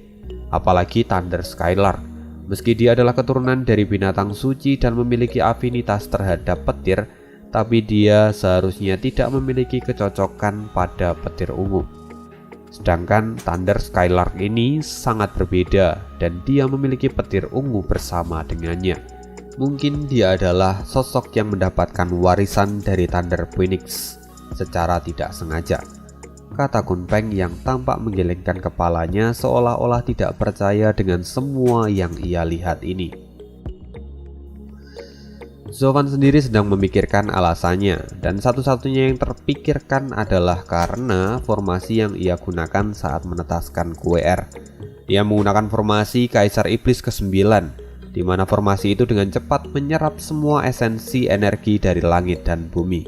Apalagi Thunder Skylark. Meski dia adalah keturunan dari binatang suci dan memiliki afinitas terhadap petir, tapi dia seharusnya tidak memiliki kecocokan pada petir ungu. Sedangkan Thunder Skylark ini sangat berbeda dan dia memiliki petir ungu bersama dengannya. Mungkin dia adalah sosok yang mendapatkan warisan dari Thunder Phoenix secara tidak sengaja, kata Kunpeng yang tampak menggelengkan kepalanya seolah-olah tidak percaya dengan semua yang ia lihat ini. Zovan sendiri sedang memikirkan alasannya, dan satu-satunya yang terpikirkan adalah karena formasi yang ia gunakan saat menetaskan QR. Ia menggunakan formasi Kaisar Iblis ke-9, di mana formasi itu dengan cepat menyerap semua esensi energi dari langit dan bumi.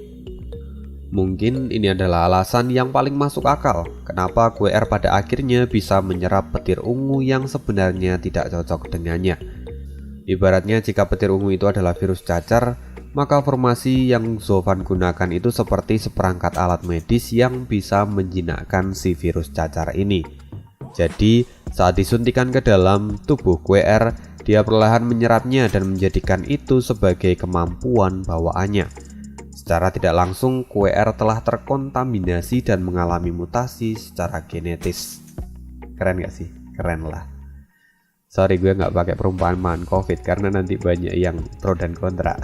Mungkin ini adalah alasan yang paling masuk akal kenapa QR pada akhirnya bisa menyerap petir ungu yang sebenarnya tidak cocok dengannya. Ibaratnya jika petir ungu itu adalah virus cacar, maka formasi yang Zovan gunakan itu seperti seperangkat alat medis yang bisa menjinakkan si virus cacar ini. Jadi saat disuntikan ke dalam tubuh QR, dia perlahan menyerapnya dan menjadikan itu sebagai kemampuan bawaannya. Secara tidak langsung, QR telah terkontaminasi dan mengalami mutasi secara genetis. Keren gak sih? Keren lah. Sorry, gue nggak pakai perumpamaan COVID karena nanti banyak yang pro dan kontra.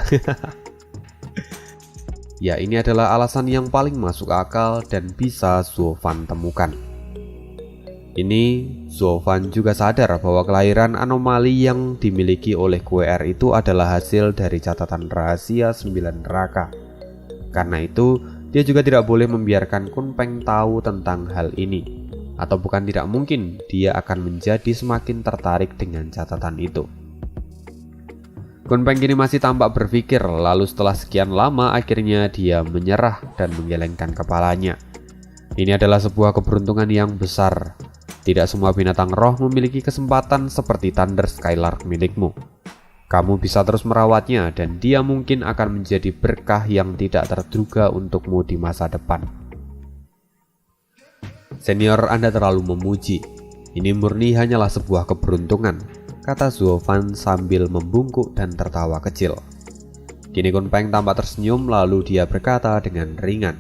Ya, ini adalah alasan yang paling masuk akal dan bisa Zovan temukan. Ini Zovan juga sadar bahwa kelahiran anomali yang dimiliki oleh QR itu adalah hasil dari catatan rahasia 9 neraka. Karena itu, dia juga tidak boleh membiarkan Kunpeng tahu tentang hal ini. Atau bukan tidak mungkin, dia akan menjadi semakin tertarik dengan catatan itu. Kunpeng kini masih tampak berpikir, lalu setelah sekian lama akhirnya dia menyerah dan menggelengkan kepalanya. Ini adalah sebuah keberuntungan yang besar. Tidak semua binatang roh memiliki kesempatan seperti Thunder Skylark milikmu. Kamu bisa terus merawatnya dan dia mungkin akan menjadi berkah yang tidak terduga untukmu di masa depan. Senior, Anda terlalu memuji. Ini murni hanyalah sebuah keberuntungan, kata Zovan sambil membungkuk dan tertawa kecil. Kini Kunpeng tampak tersenyum lalu dia berkata dengan ringan,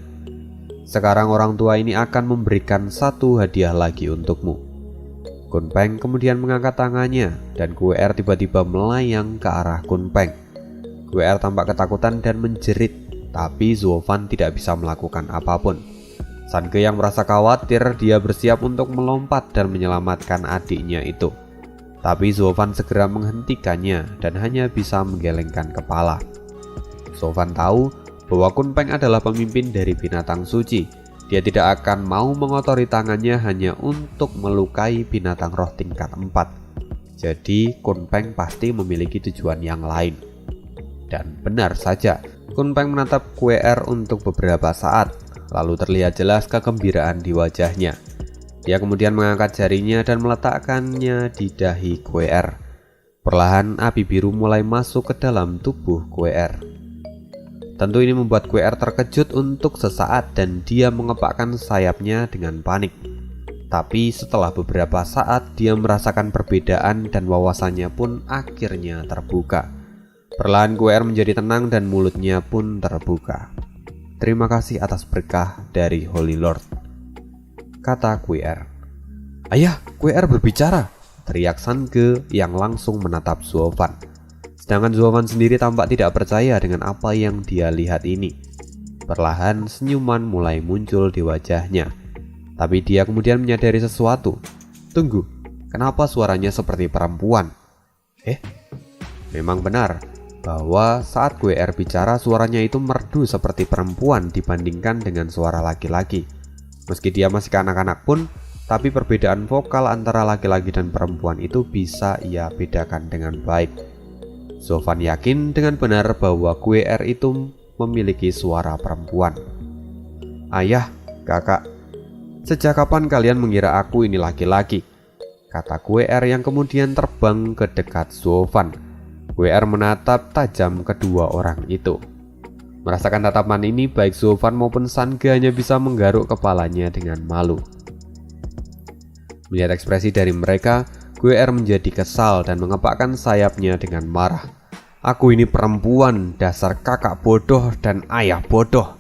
sekarang orang tua ini akan memberikan satu hadiah lagi untukmu. Kunpeng kemudian mengangkat tangannya dan QR tiba-tiba melayang ke arah Kunpeng. QR tampak ketakutan dan menjerit, tapi Zovan tidak bisa melakukan apapun. Sange yang merasa khawatir, dia bersiap untuk melompat dan menyelamatkan adiknya itu. Tapi Zovan segera menghentikannya dan hanya bisa menggelengkan kepala. Zovan tahu bahwa Kunpeng adalah pemimpin dari binatang suci. Dia tidak akan mau mengotori tangannya hanya untuk melukai binatang roh tingkat 4. Jadi Kunpeng pasti memiliki tujuan yang lain. Dan benar saja, Kunpeng menatap QR untuk beberapa saat. Lalu terlihat jelas kegembiraan di wajahnya. Dia kemudian mengangkat jarinya dan meletakkannya di dahi QR. Perlahan api biru mulai masuk ke dalam tubuh QR. Tentu ini membuat QR terkejut untuk sesaat dan dia mengepakkan sayapnya dengan panik. Tapi setelah beberapa saat dia merasakan perbedaan dan wawasannya pun akhirnya terbuka. Perlahan QR menjadi tenang dan mulutnya pun terbuka. Terima kasih atas berkah dari Holy Lord, kata QR. Ayah, QR berbicara, teriak Sange yang langsung menatap Zovan. Sedangkan Zovan sendiri tampak tidak percaya dengan apa yang dia lihat ini. Perlahan senyuman mulai muncul di wajahnya. Tapi dia kemudian menyadari sesuatu. Tunggu, kenapa suaranya seperti perempuan? Memang benar bahwa saat QR bicara suaranya itu merdu seperti perempuan dibandingkan dengan suara laki-laki. Meski dia masih kanak-kanak pun, tapi perbedaan vokal antara laki-laki dan perempuan itu bisa ia bedakan dengan baik. Zovan yakin dengan benar bahwa QR itu memiliki suara perempuan. Ayah, kakak, sejak kapan kalian mengira aku ini laki-laki? Kata QR yang kemudian terbang ke dekat Zovan. QR menatap tajam kedua orang itu. Merasakan tatapan ini, baik Zovan maupun Sange hanya bisa menggaruk kepalanya dengan malu. Melihat ekspresi dari mereka, QR menjadi kesal dan mengepakkan sayapnya dengan marah. Aku ini perempuan, dasar kakak bodoh dan ayah bodoh.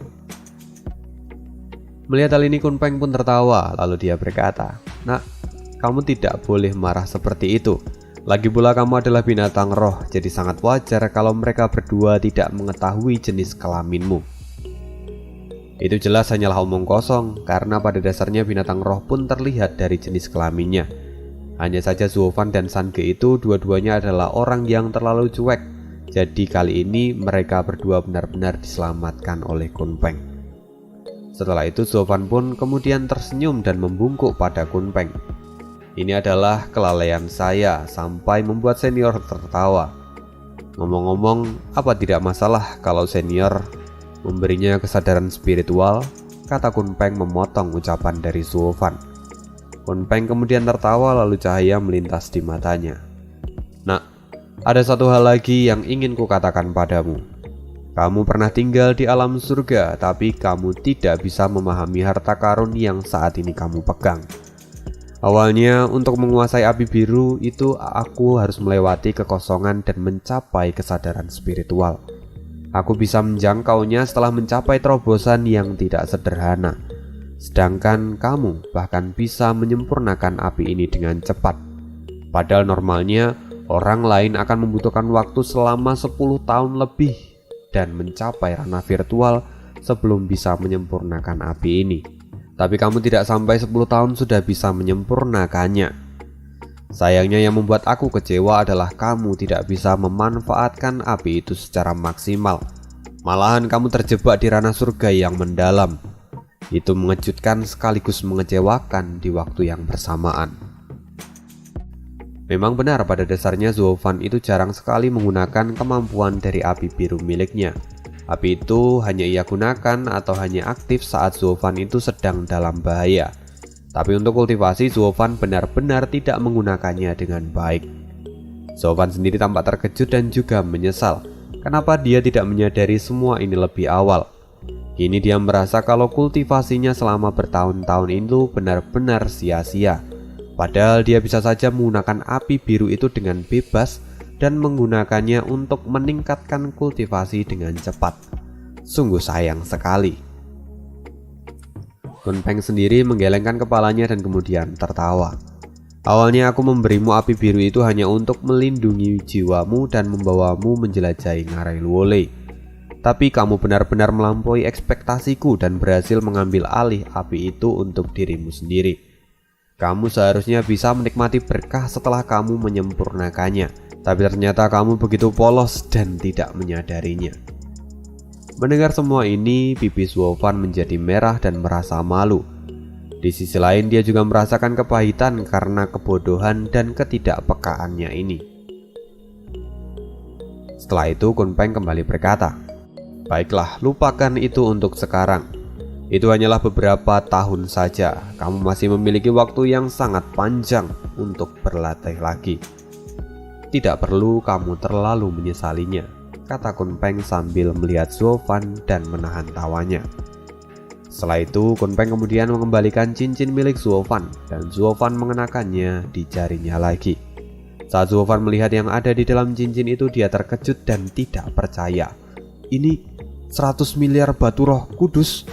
Melihat hal ini, Kun Peng pun tertawa, lalu dia berkata, "Nak, kamu tidak boleh marah seperti itu. Lagi pula kamu adalah binatang roh, jadi sangat wajar kalau mereka berdua tidak mengetahui jenis kelaminmu." Itu jelas hanyalah omong kosong, karena pada dasarnya binatang roh pun terlihat dari jenis kelaminnya. Hanya saja Zuo Fan dan San Ge itu dua-duanya adalah orang yang terlalu cuek. Jadi kali ini mereka berdua benar-benar diselamatkan oleh Kun Peng. Setelah itu Zuo Fan pun kemudian tersenyum dan membungkuk pada Kun Peng. "Ini adalah kelalaian saya sampai membuat senior tertawa. Ngomong-ngomong, apa tidak masalah kalau senior memberinya kesadaran spiritual?" kata Kun Peng memotong ucapan dari Zuo Fan. Kun Peng kemudian tertawa lalu cahaya melintas di matanya. "Nak, ada satu hal lagi yang ingin kukatakan padamu. Kamu pernah tinggal di alam surga, tapi kamu tidak bisa memahami harta karun yang saat ini kamu pegang. Awalnya, untuk menguasai api biru itu aku harus melewati kekosongan dan mencapai kesadaran spiritual. Aku bisa menjangkaunya setelah mencapai terobosan yang tidak sederhana. Sedangkan kamu bahkan bisa menyempurnakan api ini dengan cepat. Padahal normalnya, orang lain akan membutuhkan waktu selama 10 tahun lebih dan mencapai ranah virtual sebelum bisa menyempurnakan api ini. Tapi kamu tidak sampai 10 tahun sudah bisa menyempurnakannya. Sayangnya yang membuat aku kecewa adalah kamu tidak bisa memanfaatkan api itu secara maksimal. Malahan kamu terjebak di ranah surga yang mendalam. Itu mengejutkan sekaligus mengecewakan di waktu yang bersamaan." Memang benar, pada dasarnya Zuo Fan itu jarang sekali menggunakan kemampuan dari api biru miliknya. Api itu hanya ia gunakan atau hanya aktif saat Zuo Fan itu sedang dalam bahaya. Tapi untuk kultivasi, Zuo Fan benar-benar tidak menggunakannya dengan baik. Zuo Fan sendiri tampak terkejut dan juga menyesal. Kenapa dia tidak menyadari semua ini lebih awal? Kini dia merasa kalau kultivasinya selama bertahun-tahun itu benar-benar sia-sia. Padahal dia bisa saja menggunakan api biru itu dengan bebas dan menggunakannya untuk meningkatkan kultivasi dengan cepat. Sungguh sayang sekali. Kun Peng sendiri menggelengkan kepalanya dan kemudian tertawa. "Awalnya aku memberimu api biru itu hanya untuk melindungi jiwamu dan membawamu menjelajahi Ngarai Luolei. Tapi kamu benar-benar melampaui ekspektasiku dan berhasil mengambil alih api itu untuk dirimu sendiri. Kamu seharusnya bisa menikmati berkah setelah kamu menyempurnakannya, tapi ternyata kamu begitu polos dan tidak menyadarinya." Mendengar semua ini, pipi Zuo Fan menjadi merah dan merasa malu. Di sisi lain, dia juga merasakan kepahitan karena kebodohan dan ketidakpekaannya ini. Setelah itu, Kun Peng kembali berkata, "Baiklah, lupakan itu untuk sekarang. Itu hanyalah beberapa tahun saja. Kamu masih memiliki waktu yang sangat panjang untuk berlatih lagi. Tidak perlu kamu terlalu menyesalinya," kata Kun Peng sambil melihat Zuo Fan dan menahan tawanya. Setelah itu, Kun Peng kemudian mengembalikan cincin milik Zuo Fan dan Zuo Fan mengenakannya di jarinya lagi. Saat Zuo Fan melihat yang ada di dalam cincin itu, dia terkejut dan tidak percaya. "Ini 100 miliar batu roh kudus."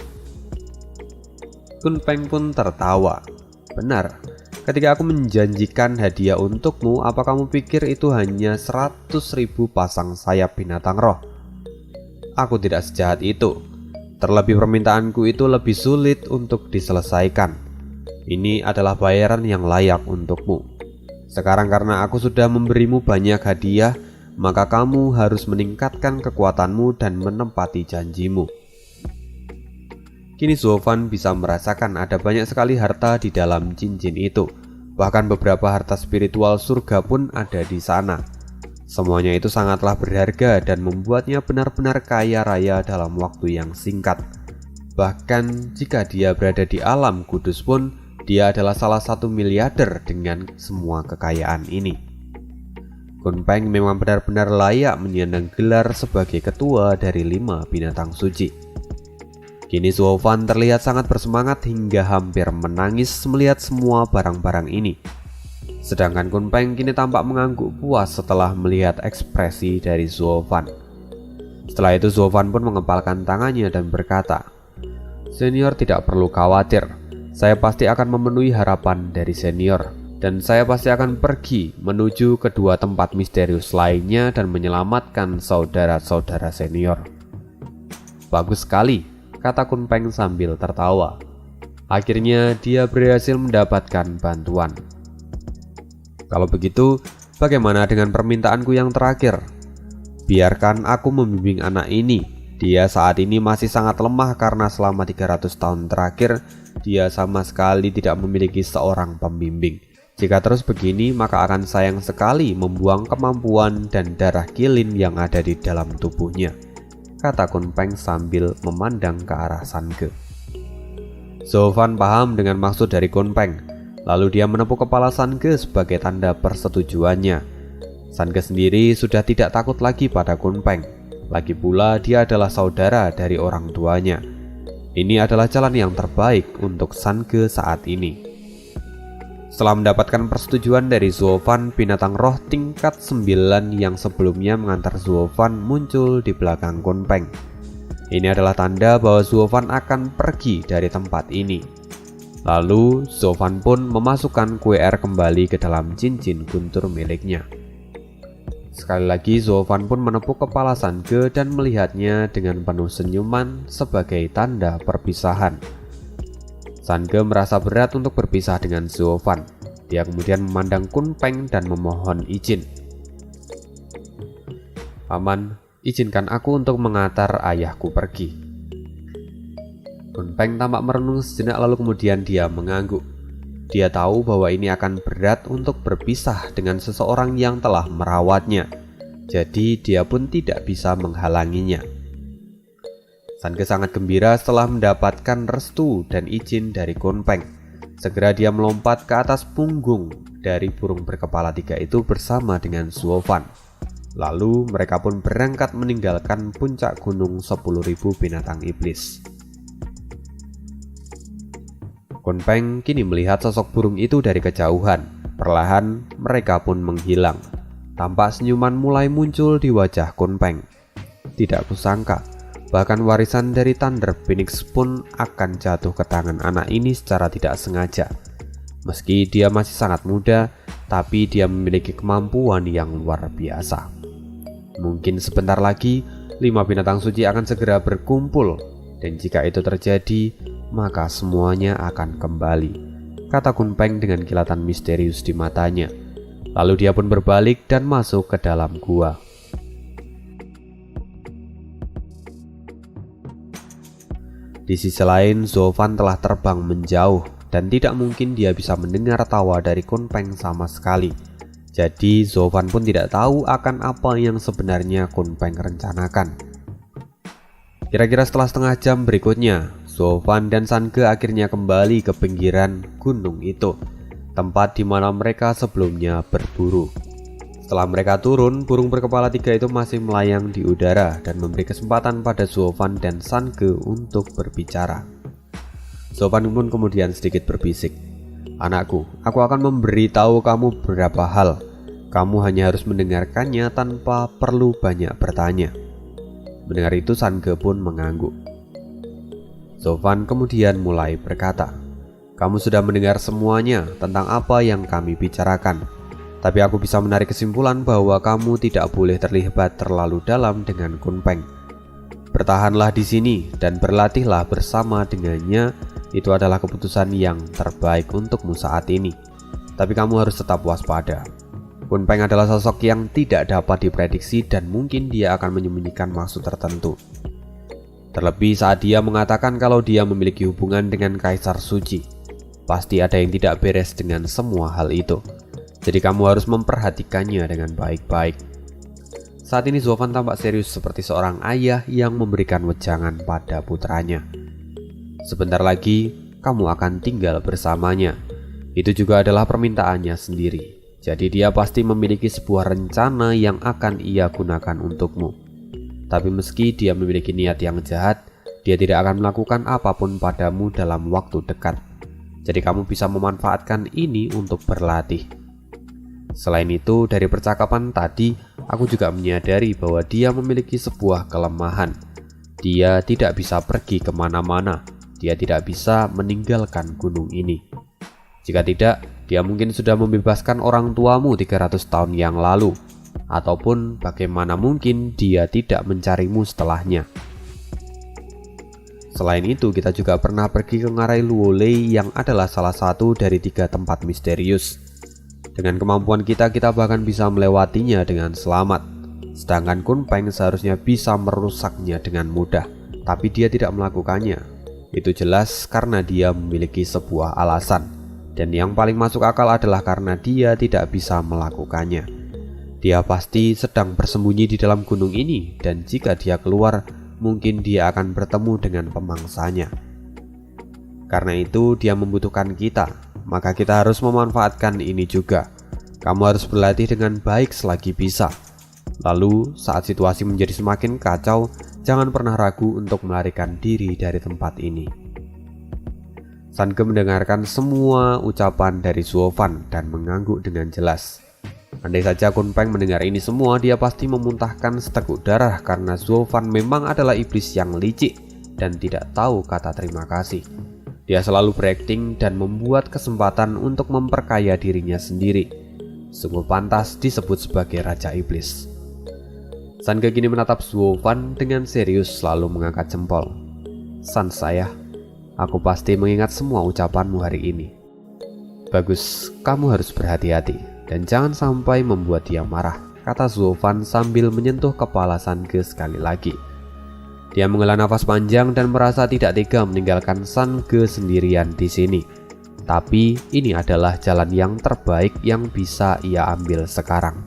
Kun Peng pun tertawa. "Benar, ketika aku menjanjikan hadiah untukmu, apa kamu pikir itu hanya 100.000 pasang sayap binatang roh? Aku tidak sejahat itu. Terlebih permintaanku itu lebih sulit untuk diselesaikan. Ini adalah bayaran yang layak untukmu. Sekarang karena aku sudah memberimu banyak hadiah, maka kamu harus meningkatkan kekuatanmu dan menempati janjimu." Kini Zuo Fan bisa merasakan ada banyak sekali harta di dalam cincin itu. Bahkan beberapa harta spiritual surga pun ada di sana. Semuanya itu sangatlah berharga dan membuatnya benar-benar kaya raya dalam waktu yang singkat. Bahkan jika dia berada di alam kudus pun, dia adalah salah satu miliarder dengan semua kekayaan ini. Kun Peng memang benar-benar layak menyandang gelar sebagai ketua dari 5 binatang suci. Kini Zuo Fan terlihat sangat bersemangat hingga hampir menangis melihat semua barang-barang ini. Sedangkan Kun Peng kini tampak mengangguk puas setelah melihat ekspresi dari Zuo Fan. Setelah itu Zuo Fan pun mengepalkan tangannya dan berkata, Senior tidak perlu khawatir. Saya pasti akan memenuhi harapan dari senior. Dan saya pasti akan pergi menuju kedua tempat misterius lainnya dan menyelamatkan saudara-saudara senior. Bagus sekali, kata Kun Peng sambil tertawa. Akhirnya dia berhasil mendapatkan bantuan. Kalau begitu, bagaimana dengan permintaanku yang terakhir? Biarkan aku membimbing anak ini. Dia saat ini masih sangat lemah karena selama 300 tahun terakhir, dia sama sekali tidak memiliki seorang pembimbing. Jika terus begini, maka akan sayang sekali membuang kemampuan dan darah kilin yang ada di dalam tubuhnya, kata Kun Peng sambil memandang ke arah San Ge. Zhou Fan paham dengan maksud dari Kun Peng. Lalu dia menepuk kepala San Ge sebagai tanda persetujuannya. San Ge sendiri sudah tidak takut lagi pada Kun Peng. Lagi pula dia adalah saudara dari orang tuanya. Ini adalah jalan yang terbaik untuk San Ge saat ini. Setelah mendapatkan persetujuan dari Zhou Fan, binatang roh tingkat 9 yang sebelumnya mengantar Zhou Fan muncul di belakang Kun Peng. Ini adalah tanda bahwa Zhou Fan akan pergi dari tempat ini. Lalu Zhou Fan pun memasukkan QR kembali ke dalam cincin guntur miliknya. Sekali lagi Zhou Fan pun menepuk kepala San Ge dan melihatnya dengan penuh senyuman sebagai tanda perpisahan. San Ge merasa berat untuk berpisah dengan Zhou Fan. Dia kemudian memandang Kun Peng dan memohon izin. Paman, izinkan aku untuk mengantar ayahku pergi. Kun Peng tampak merenung sejenak lalu kemudian dia mengangguk. Dia tahu bahwa ini akan berat untuk berpisah dengan seseorang yang telah merawatnya. Jadi dia pun tidak bisa menghalanginya. San Ge sangat gembira setelah mendapatkan restu dan izin dari Kun Peng. Segera dia melompat ke atas punggung dari burung berkepala 3 itu bersama dengan Zhou Fan. Lalu mereka pun berangkat meninggalkan puncak gunung 10.000 binatang iblis. Kun Peng kini melihat sosok burung itu dari kejauhan. Perlahan mereka pun menghilang. Tampak senyuman mulai muncul di wajah Kun Peng. Tidak kusangka, bahkan warisan dari Thunder Phoenix pun akan jatuh ke tangan anak ini secara tidak sengaja. Meski dia masih sangat muda, tapi dia memiliki kemampuan yang luar biasa. Mungkin sebentar lagi 5 binatang suci akan segera berkumpul, dan jika itu terjadi, maka semuanya akan kembali, kata Kun Peng dengan kilatan misterius di matanya. Lalu dia pun berbalik dan masuk ke dalam gua. Di sisi lain, Zhou Fan telah terbang menjauh dan tidak mungkin dia bisa mendengar tawa dari Kun Peng sama sekali. Jadi Zhou Fan pun tidak tahu akan apa yang sebenarnya Kun Peng rencanakan. Kira-kira setelah setengah jam berikutnya, Zhou Fan dan San Ge akhirnya kembali ke pinggiran gunung itu, tempat di mana mereka sebelumnya berburu. Setelah mereka turun, burung berkepala 3 itu masih melayang di udara dan memberi kesempatan pada Zhou Fan dan San Ge untuk berbicara. Zhou Fan pun kemudian sedikit berbisik. Anakku, aku akan memberitahu kamu beberapa hal. Kamu hanya harus mendengarkannya tanpa perlu banyak bertanya. Mendengar itu San Ge pun mengangguk. Zhou Fan kemudian mulai berkata, kamu sudah mendengar semuanya tentang apa yang kami bicarakan. Tapi aku bisa menarik kesimpulan bahwa kamu tidak boleh terlibat terlalu dalam dengan Kun Peng. Bertahanlah di sini dan berlatihlah bersama dengannya. Itu adalah keputusan yang terbaik untukmu saat ini. Tapi kamu harus tetap waspada. Kun Peng adalah sosok yang tidak dapat diprediksi dan mungkin dia akan menyembunyikan maksud tertentu. Terlebih saat dia mengatakan kalau dia memiliki hubungan dengan Kaisar Suci. Pasti ada yang tidak beres dengan semua hal itu. Jadi kamu harus memperhatikannya dengan baik-baik. Saat ini Zhou Fan tampak serius seperti seorang ayah yang memberikan wejangan pada putranya. Sebentar lagi kamu akan tinggal bersamanya. Itu juga adalah permintaannya sendiri. Jadi dia pasti memiliki sebuah rencana yang akan ia gunakan untukmu. Tapi meski dia memiliki niat yang jahat, dia tidak akan melakukan apapun padamu dalam waktu dekat. Jadi kamu bisa memanfaatkan ini untuk berlatih. Selain itu, dari percakapan tadi, aku juga menyadari bahwa dia memiliki sebuah kelemahan. Dia tidak bisa pergi kemana-mana. dia tidak bisa meninggalkan gunung ini. Jika tidak, dia mungkin sudah membebaskan orang tuamu 300 tahun yang lalu. Ataupun bagaimana mungkin dia tidak mencarimu setelahnya. Selain itu, kita juga pernah pergi ke ngarai Luolei yang adalah salah satu dari 3 tempat misterius. Dengan kemampuan kita bahkan bisa melewatinya dengan selamat. Sedangkan Kun Peng seharusnya bisa merusaknya dengan mudah, tapi dia tidak melakukannya. Itu jelas karena dia memiliki sebuah alasan. Dan yang paling masuk akal adalah karena dia tidak bisa melakukannya. Dia pasti sedang bersembunyi di dalam gunung ini, dan jika dia keluar, mungkin dia akan bertemu dengan pemangsanya. Karena itu dia membutuhkan kita, maka kita harus memanfaatkan ini juga. Kamu harus berlatih dengan baik selagi bisa. Lalu saat situasi menjadi semakin kacau, jangan pernah ragu untuk melarikan diri dari tempat ini. San Ge mendengarkan semua ucapan dari Zuo Fan dan mengangguk dengan jelas. Andai saja Kun Peng mendengar ini semua, dia pasti memuntahkan seteguk darah karena Zuo Fan memang adalah iblis yang licik dan tidak tahu kata terima kasih. Dia selalu berakting dan membuat kesempatan untuk memperkaya dirinya sendiri. Sungguh pantas disebut sebagai Raja Iblis. San Ge kini menatap Zuo Fan dengan serius lalu mengangkat jempol. San saya, aku pasti mengingat semua ucapanmu hari ini. Bagus, kamu harus berhati-hati dan jangan sampai membuat dia marah, kata Zuo Fan sambil menyentuh kepala San Ge sekali lagi. Dia menghela nafas panjang dan merasa tidak tega meninggalkan San Ge sendirian di sini. Tapi ini adalah jalan yang terbaik yang bisa ia ambil sekarang.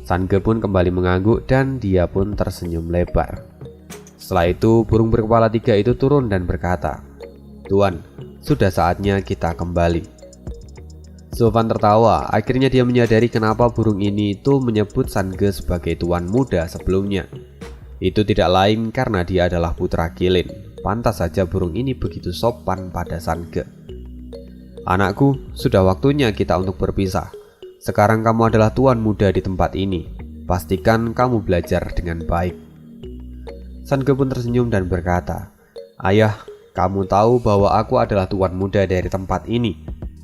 San Ge pun kembali mengangguk dan dia pun tersenyum lebar. Setelah itu burung berkepala 3 itu turun dan berkata, "Tuan, sudah saatnya kita kembali." Zuo Fan tertawa. Akhirnya dia menyadari kenapa burung ini itu menyebut San Ge sebagai tuan muda sebelumnya. Itu tidak lain karena dia adalah putra Qilin. Pantas saja burung ini begitu sopan pada San Ge. Anakku, sudah waktunya kita untuk berpisah. Sekarang kamu adalah tuan muda di tempat ini. Pastikan kamu belajar dengan baik. San Ge pun tersenyum dan berkata, "Ayah, kamu tahu bahwa aku adalah tuan muda dari tempat ini.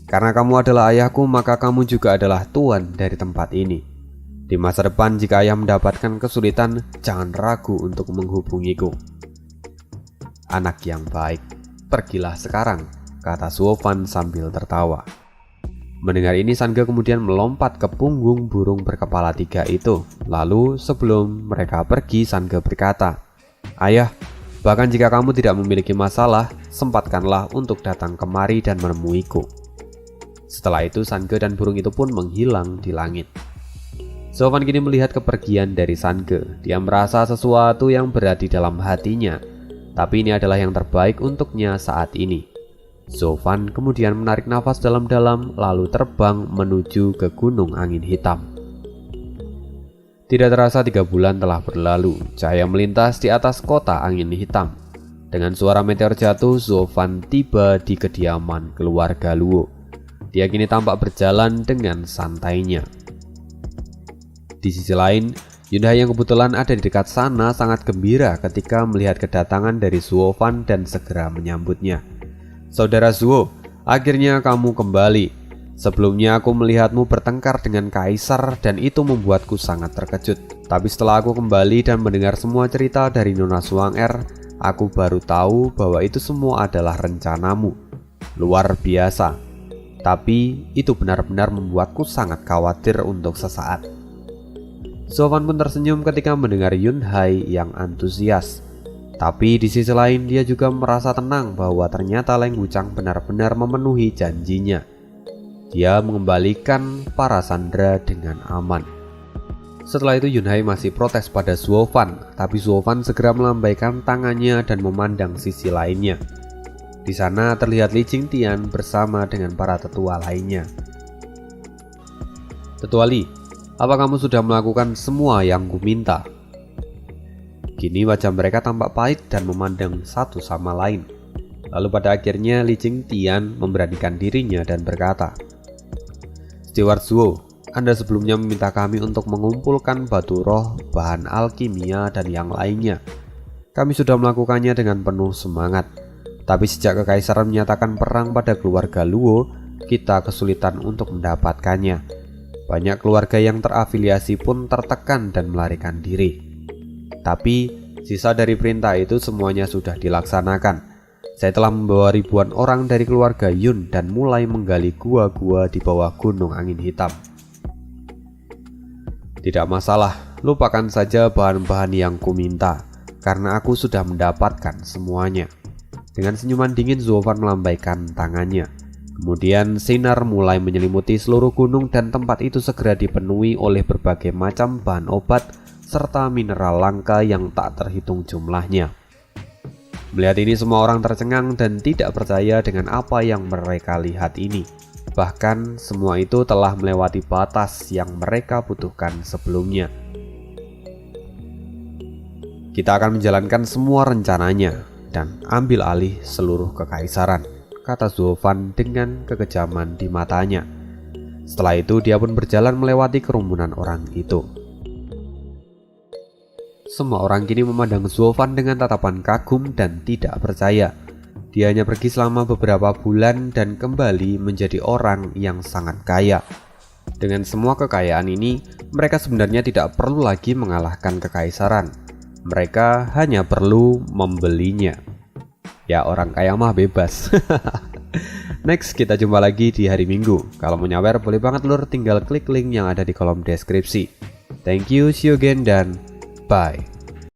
Karena kamu adalah ayahku, maka kamu juga adalah tuan dari tempat ini. Di masa depan jika ayah mendapatkan kesulitan, jangan ragu untuk menghubungiku." Anak yang baik, pergilah sekarang, kata Zuo Fan sambil tertawa. Mendengar ini San Ge kemudian melompat ke punggung burung berkepala 3 itu. Lalu sebelum mereka pergi, San Ge berkata, "Ayah, bahkan jika kamu tidak memiliki masalah, sempatkanlah untuk datang kemari dan menemuiku." Setelah itu San Ge dan burung itu pun menghilang di langit. Zuo Fan kini melihat kepergian dari San Ge. Dia merasa sesuatu yang berat di dalam hatinya, tapi ini adalah yang terbaik untuknya saat ini. Zuo Fan kemudian menarik nafas dalam-dalam lalu terbang menuju ke Gunung Angin Hitam. Tidak terasa 3 bulan telah berlalu. Cahaya melintas di atas kota Angin Hitam. Dengan suara meteor jatuh, Zuo Fan tiba di kediaman keluarga Luo. Dia kini tampak berjalan dengan santainya. Di sisi lain, Yun Hai yang kebetulan ada di dekat sana sangat gembira ketika melihat kedatangan dari Zuo Fan dan segera menyambutnya. "Saudara Zuo, akhirnya kamu kembali. Sebelumnya aku melihatmu bertengkar dengan kaisar dan itu membuatku sangat terkejut. Tapi setelah aku kembali dan mendengar semua cerita dari Nona Suang-er, aku baru tahu bahwa itu semua adalah rencanamu. Luar biasa. Tapi itu benar-benar membuatku sangat khawatir untuk sesaat." Zuo Fan pun tersenyum ketika mendengar Yun Hai yang antusias. Tapi di sisi lain dia juga merasa tenang bahwa ternyata Leng Wuchang benar-benar memenuhi janjinya. Dia mengembalikan para sandera dengan aman. Setelah itu Yun Hai masih protes pada Zuo Fan, tapi Zuo Fan segera melambaikan tangannya dan memandang sisi lainnya. Di sana terlihat Li Jingtian bersama dengan para tetua lainnya. "Tetua Li, apa kamu sudah melakukan semua yang kuminta?" Kini wajah mereka tampak pahit dan memandang satu sama lain. Lalu pada akhirnya Li Jingtian memberanikan dirinya dan berkata, "Steward Zuo, Anda sebelumnya meminta kami untuk mengumpulkan batu roh, bahan alkimia, dan yang lainnya. Kami sudah melakukannya dengan penuh semangat. Tapi sejak kekaisaran menyatakan perang pada keluarga Luo, kita kesulitan untuk mendapatkannya. Banyak keluarga yang terafiliasi pun tertekan dan melarikan diri. Tapi sisa dari perintah itu semuanya sudah dilaksanakan. Saya telah membawa ribuan orang dari keluarga Yun dan mulai menggali gua-gua di bawah Gunung Angin Hitam. Tidak masalah, lupakan saja bahan-bahan yang kuminta, karena aku sudah mendapatkan semuanya. Dengan senyuman dingin Zuo Fan melambaikan tangannya. Kemudian sinar mulai menyelimuti seluruh gunung dan tempat itu segera dipenuhi oleh berbagai macam bahan obat serta mineral langka yang tak terhitung jumlahnya. Melihat ini semua orang tercengang dan tidak percaya dengan apa yang mereka lihat ini. Bahkan semua itu telah melewati batas yang mereka butuhkan sebelumnya. Kita akan menjalankan semua rencananya dan ambil alih seluruh kekaisaran, kata Zuo Fan dengan kekejaman di matanya. Setelah itu dia pun berjalan melewati kerumunan orang itu. Semua orang kini memandang Zuo Fan dengan tatapan kagum dan tidak percaya. Dia hanya pergi selama beberapa bulan dan kembali menjadi orang yang sangat kaya. Dengan semua kekayaan ini, mereka sebenarnya tidak perlu lagi mengalahkan kekaisaran. Mereka hanya perlu membelinya. Ya, orang kaya mah bebas. Next, kita jumpa lagi di hari Minggu. Kalau mau nyawer boleh banget lur, tinggal klik link yang ada di kolom deskripsi. Thank you, see you again, dan bye.